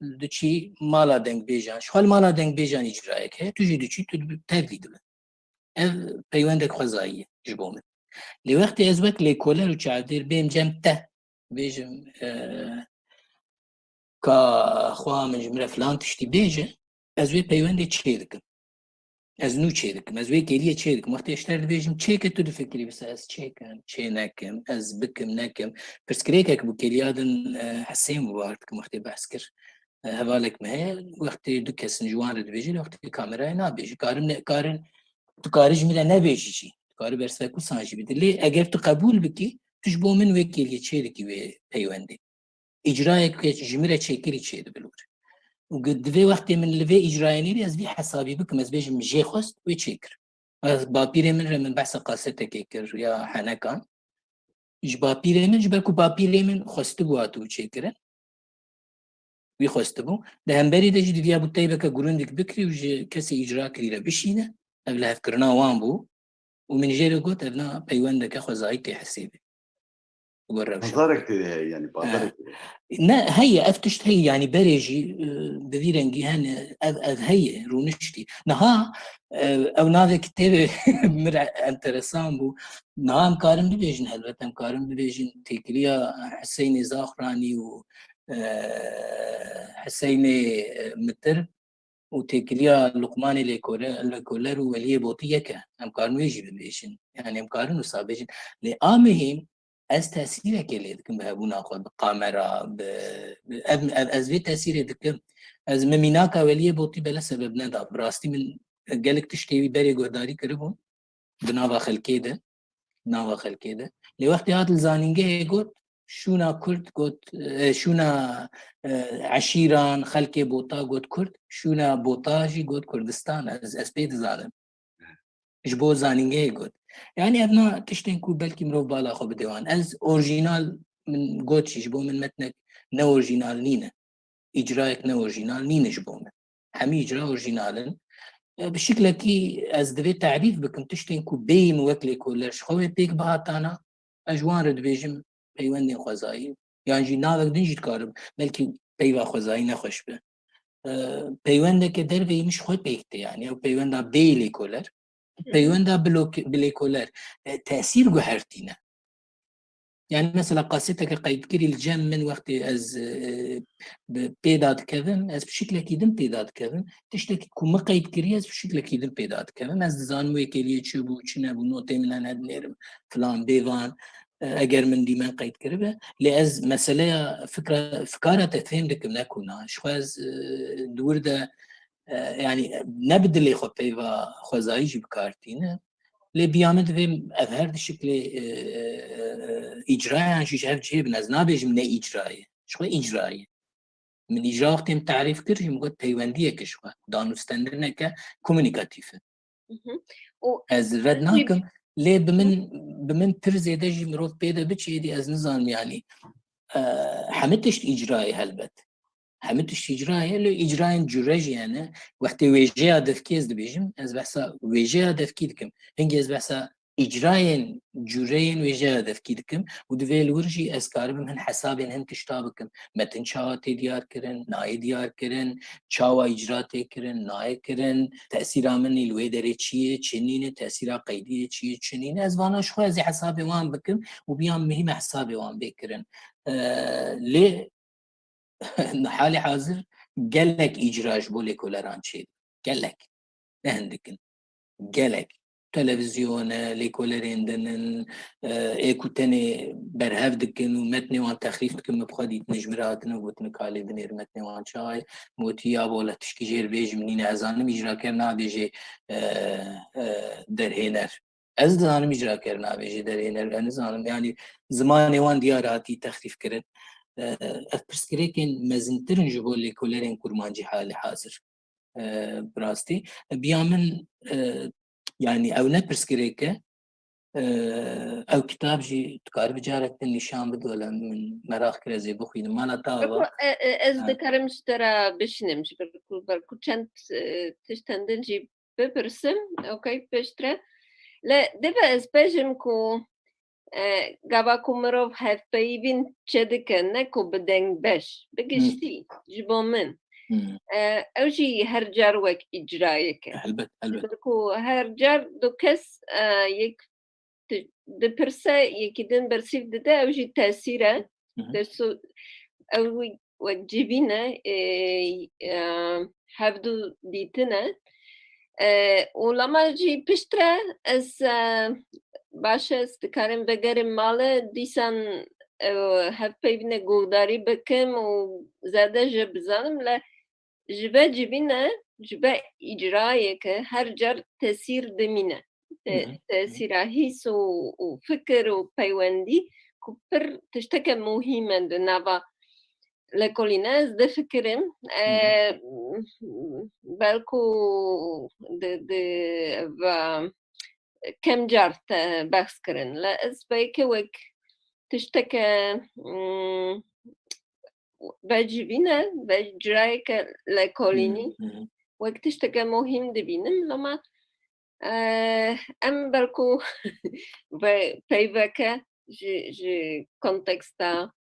دشي مالا دنگ بيجان شو مالا دنگ بيجان اجرايك هي تجي دشي تبديد بيوندك خوزاي جبو من لوقت ازوك ليكولر وشعدير بيم جمته بيجم كا من جمرة فلان تشتي بيجه ازوي بيوندي تشيركم ازنو تشيركم ازوي كيليه تشيركم وقت يشتغل بيجم تشيك تو فكري بس از تشيكن تشيناكم از بكم ناكم برسكريكك بكيليادن حسين مبارك وقت بحسكر هبالك ما هي وقت دكس نجوان بيجي وقت الكاميرا نا بيجي كارن تكارج ملا نبيجي شي تكار برسكو سانجي بدلي اگر تو قبول بكي تشبو من وكيليه تشيركي بيوندي إجراءك جميرة شكري شيء بالور وقد في وقت من اللي في إجراءني از في حسابي بك مزبيج مجي خست ويشكر بابيري من بحث قاستك كيكر يا حنكان بابيري من جبركو بابيري من خست بواتو وشكر ويخست بو ده هم بري دجي دي ابو تايبك غروندك بكري وج كسي إجراء كريرا بشينه قبل فكرنا وان بو ومن جيري قلت ابنا بيوندك اخو زايتي حسيبي بازارك يعني بازارك نا هي افتشت هي يعني بريجي بذيرنجي هن هي رونشتي نها او ناذا كتاب مرع انترسان بو نها مكارم ببيجن هلبت مكارم ببيجن تيكليا حسيني زاخراني و حسيني متر وتيكليا لقماني لكولر ولي بوطيكا مكارم يجي ببيجن يعني مكارم وصابيجن لآمهم از تأثیر که دکم به ابونا خود بقامرة از وی تأثیر دکم از ممینا کاولیه بوتی بلا سبب ندا براستی من قالك تشتوي بري قداري كربون بناوا خلكيده لوقت هات الزانينجه قلت شونا كرد قلت شونا عشيران خلكي بوتا قلت كرد شونا بوتاجي قلت كردستان از بيت زالم جبو زانينجه قلت يعني ابنا تشتنكو بلكي مروف بالا خو بديوان از اورجينال من قوتشي جبو من متنك نا اورجينال نينا اجرايك نا اورجينال نينا جبو من همي اجراء اورجينالن بالشكل كي از دبي تعريف بكم تشتنكو بي موكلي كولرش خوي بيك بهاتانا اجوان رد بيجم بيواني خوزاي يعني جي ناوك دنجي تكارب بلكي بيوا خوزاي نخوش به بيوانك دربي مش خوي بيكتي يعني او بيواندا بيلي كولر بيوندا بليكولر تأثير جوهرتينا يعني مثلا قاستك قيد كري الجام من وقت از بيداد كذا از بشكل كيدم بيداد كذا تشتكي كم قيد كري از بشكل كيدم بيداد كذا از زانوي كليه تشبو تشنا بنوتي من هاد نيرم فلان بيفان اگر من دي من قيد كربه لاز مساله فكره تفهم لك نكونا شواز دورده يعني نبدل اللي خطيبه خوزاي جيب كارتينه اللي بيامد في اظهر الشكل اجراء عن شيء جيب ناس نابج من اجراء شو اجراء من اجراء وقت تعريف كرش مقد بيونديه كشوا دانو ستاندرنا كومونيكاتيف از ردناكم لێ بمن پر زێدەژی مرۆڤ پێدە بچێتی ئەس نزانم ینی همه تشت ئیجرای هەلبەت همه تشت ئیجرایە لێ ئیجراین جوورەژیانە وەختی وێژەیە دەفکێز دەبێژم ئەس بەسا وێژەیە دەفکی دکم هەنگی ئەس بەسا ئیجراین جوورەیەن وێژەیە دەفکی دکم و دوێ ورژی ئەسکاربم هەن حسابێن هەن تشتا بکەم مەتن چاوا تێ دیارکردن نایە دیارکردن چاوا ئیجرا تێکردن نایەکردن تەسیرا منی لێ دەرێ چییە چنینە تەسیرا قەیدیە چییە چنینە ئەزوانە شخوازی حسابێ وان بکەم و بیان مهمە حسابێ وان بێکردن لێ حالي حاضر قالك إجراج بولي كولاران شيء قالك عندكن قالك تلفزيون ليكولارين دنن ايكو تاني برهاف دكن ومتني وان تخريف دكن مبخدي نجمراتنا وتنكالي دنير متني وان شاي موتيا بولا تشكي جير بيج منين عزانم إجرا كرنا بيجي درهينر از دانم إجرا كرنا بيجي درهينر أنا زانم يعني زماني وان دياراتي تخريف كرن افرسكريكن مزنترن جبو ليكولارين كورمانجي حالي حاضر براستي بيامن يعني او نبرسكريكه او كتاب جي تقارب جارك النشان بدولا من مراخ كرازي بخين مالا تاوا از دكارم اشترى بشنمش بركو چند تشتندن جي ببرسم اوكي بشترى لا دبا از بجم كو گاوا کومرو هف پیوین چدکه نکو بدنگ بش بگشتی جبو من اوجی هر جار وک اجرایه که البته کو هر جار دو کس یک دپرسه یکی دن برسیف دده اوجی تاثیره درسو او وجبینه هفدو دیتنه ولما جي بشترى از باشه استکارم بگرم ماله دیسان هف پیوینه گوداری بکم و زده جب زنم ل جبه جبینه جبه اجرایه که هر جر تأثیر دمینه تأثیر حس و فکر و پیوندی که پر تشتکه مهمه ده نوا لکولینه از ده فکرم بلکو و كم جارت بحث كرن لا اسبايك وك تشتكى بجبينة بجرايك لكوليني وك تشتكى مهم دبينم لما ام بركو بيبكا جي كونتكستا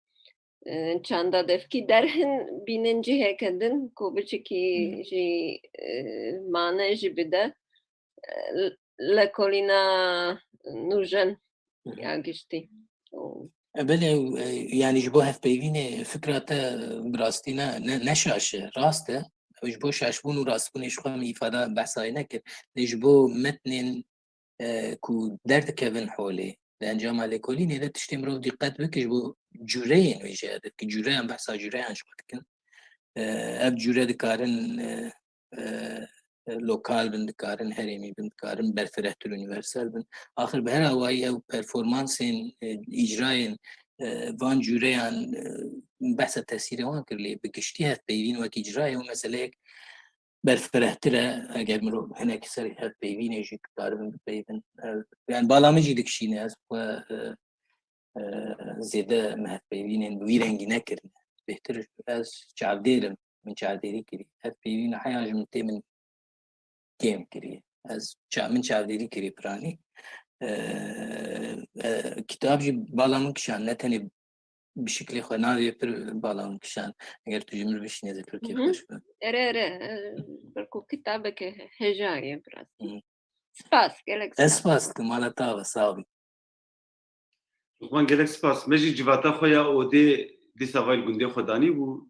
چاندا دفكي درهن بينن جهه كدن كو بچكي جي معنى جي بده لكولينا نوجن يا قشتي بله يعني جبوها في بيبينه فكرة براستينا نشاشة راسته جبو شاشبون وراسبون يشخوهم إفادة بحثاينا كر جبو متنين كو درد كيفن حولي لأنجام على كولين إذا تشتمرو دقات بك جبو جورين ويجادت كجورين بحثا جورين شوكتكن أب جوري دكارن لوكال بن دكارن هرمي بن دكارن برفرهت اليونيفرسال بن آخر بهر هواي أو performanceين إجراين وان جوريان بحث تأثير وان كرلي بقشتيها بيبين وك إجراي ومثلا برفرهتره أجر مرو هناك سريحة بيبين يجي كاربن بيبين يعني بالا مجي دكشينه أز و زيادة مهت بيبين ويرنجي نكر بهتر أز شعب ديرم من شعب ديري كري هت بيبين حياة من تمن كيم كري از من چاودیری کری پرانی کتاب جی بالامون کشان نتنی بشکلی خناری پر بالامون کشان اگر تو جمله بشینی از ترکیه خوش بود. اره برکو کتابه که هجاری براست. سپاس گلک. سپاس کمالا تا و ساوی. من گلک سپاس. مجی جواتا خویا اوده دیساوال گنده خدانی و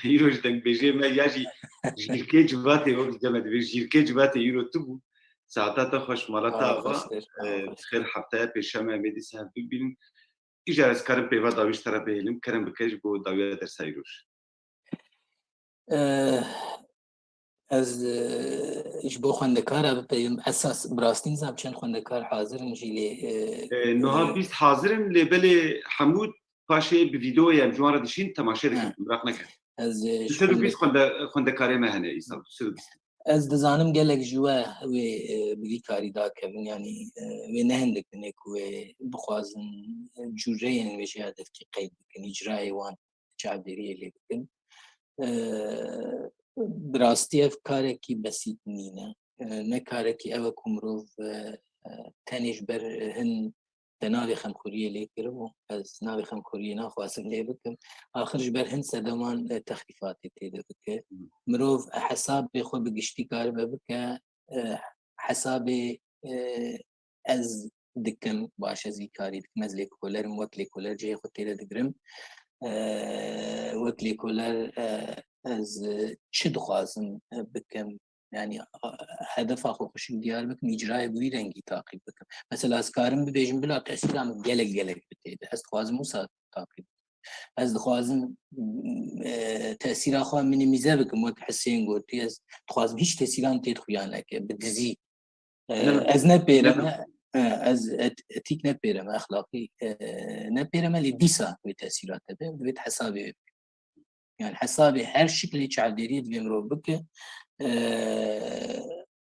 ایروش دنگ بیجه من یاجی جیرکه جواته و جمعه دوی جیرکه جواته ایرو تو بود ساعتا خوش مالاتا و خیر هفته پیشمه میدی سهم ببینیم ایجا از کارم پیوا داویش طرف بهلیم کرم بکش با داویه در سایروش از اجبو خواندکار بپیم اساس براستین زب چند خواندکار حاضرن جیلی نوها بیست حاضرن لبل حمود پاشه به ویدیو یا جوار دشین تماشا دکن براق نکن. از سر بیست خونده کاری مهنه ایسا سر بیست. از دزانم گلک جوا و بگی کاری دا کبن یعنی و نهندک نک و بخوازن جوره یعنی وجهادت کی قید بکن اجرای وان چعبیری لی بکن براستی اف کاری کی بسیط نینه نه کاری کی او کمروف تنیش بر هن تناوی خمخوریه لی کرو از ناوی خمخوریه نخواستم لی بکن آخرش بر هن سدمان تخفیفاتی تیده بکن مروف حساب خود بگشتی کار بکن حساب از دکم باش از کاری دکم از لیکولر وقت لیکولر جای خود تیده دگرم وقت لیکولر از چه دخوازم بکم يعني هدف اخو خوش ديار بك اجراء بوي رنگي تعقيب بك مثلا از كارم بيجن بلا تاثير عم جلك بتيد از خوازم موسى تعقيب از خوازم تاثير اخو من ميزابك وقت حسين قلت از خوازم هيش تاثير عم تيد خيانك بدزي از نبيرم از اتيك نبيرم اخلاقي نبيرم اللي ديسا بتاثيرات بيت حسابي يعني حسابي هر شكل تعبيري بيمرو بك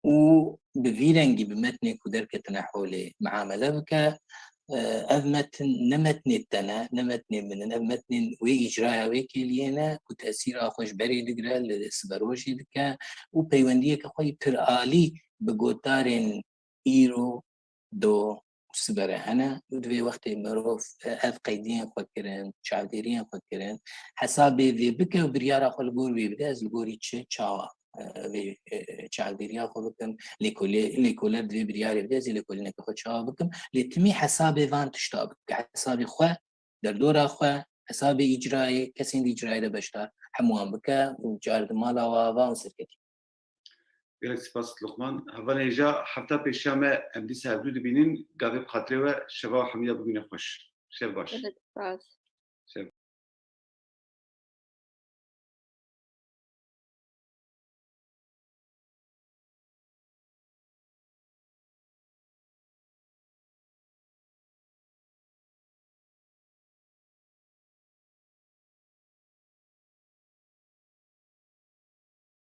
و بفيرنجي بمتنك ودركة نحولي معاملة بك أذمتن نمتني التنا نمتني من أذمتني وإجراء وكيلينا وتأثير أخوش بري دقرا لسبروشي دكا وبيوندية كخوي برآلي بقوتارين إيرو دو سبره هنا ودوي وقت مروف أذ قيدين فكرين شعبيرين فكرين حسابي في بك وبريارة خل بور بيبدأ زلبوري تشاوا في شعبيريا خلكم لكل دوي برياري بدأ زي لكل نكخد شاوا بكم لتمي حسابي فان تشتابك حسابي خوا در دورا خوا حسابي إجرائي كسين دي إجرائي لبشتار حموان بك وجارد مالا وافا سركتي gelek spas Luqman. Hava neja hafta peşame emdi sevdu dibinin gavi khatre ve şeva hamiya bugüne hoş. Şev baş. Evet,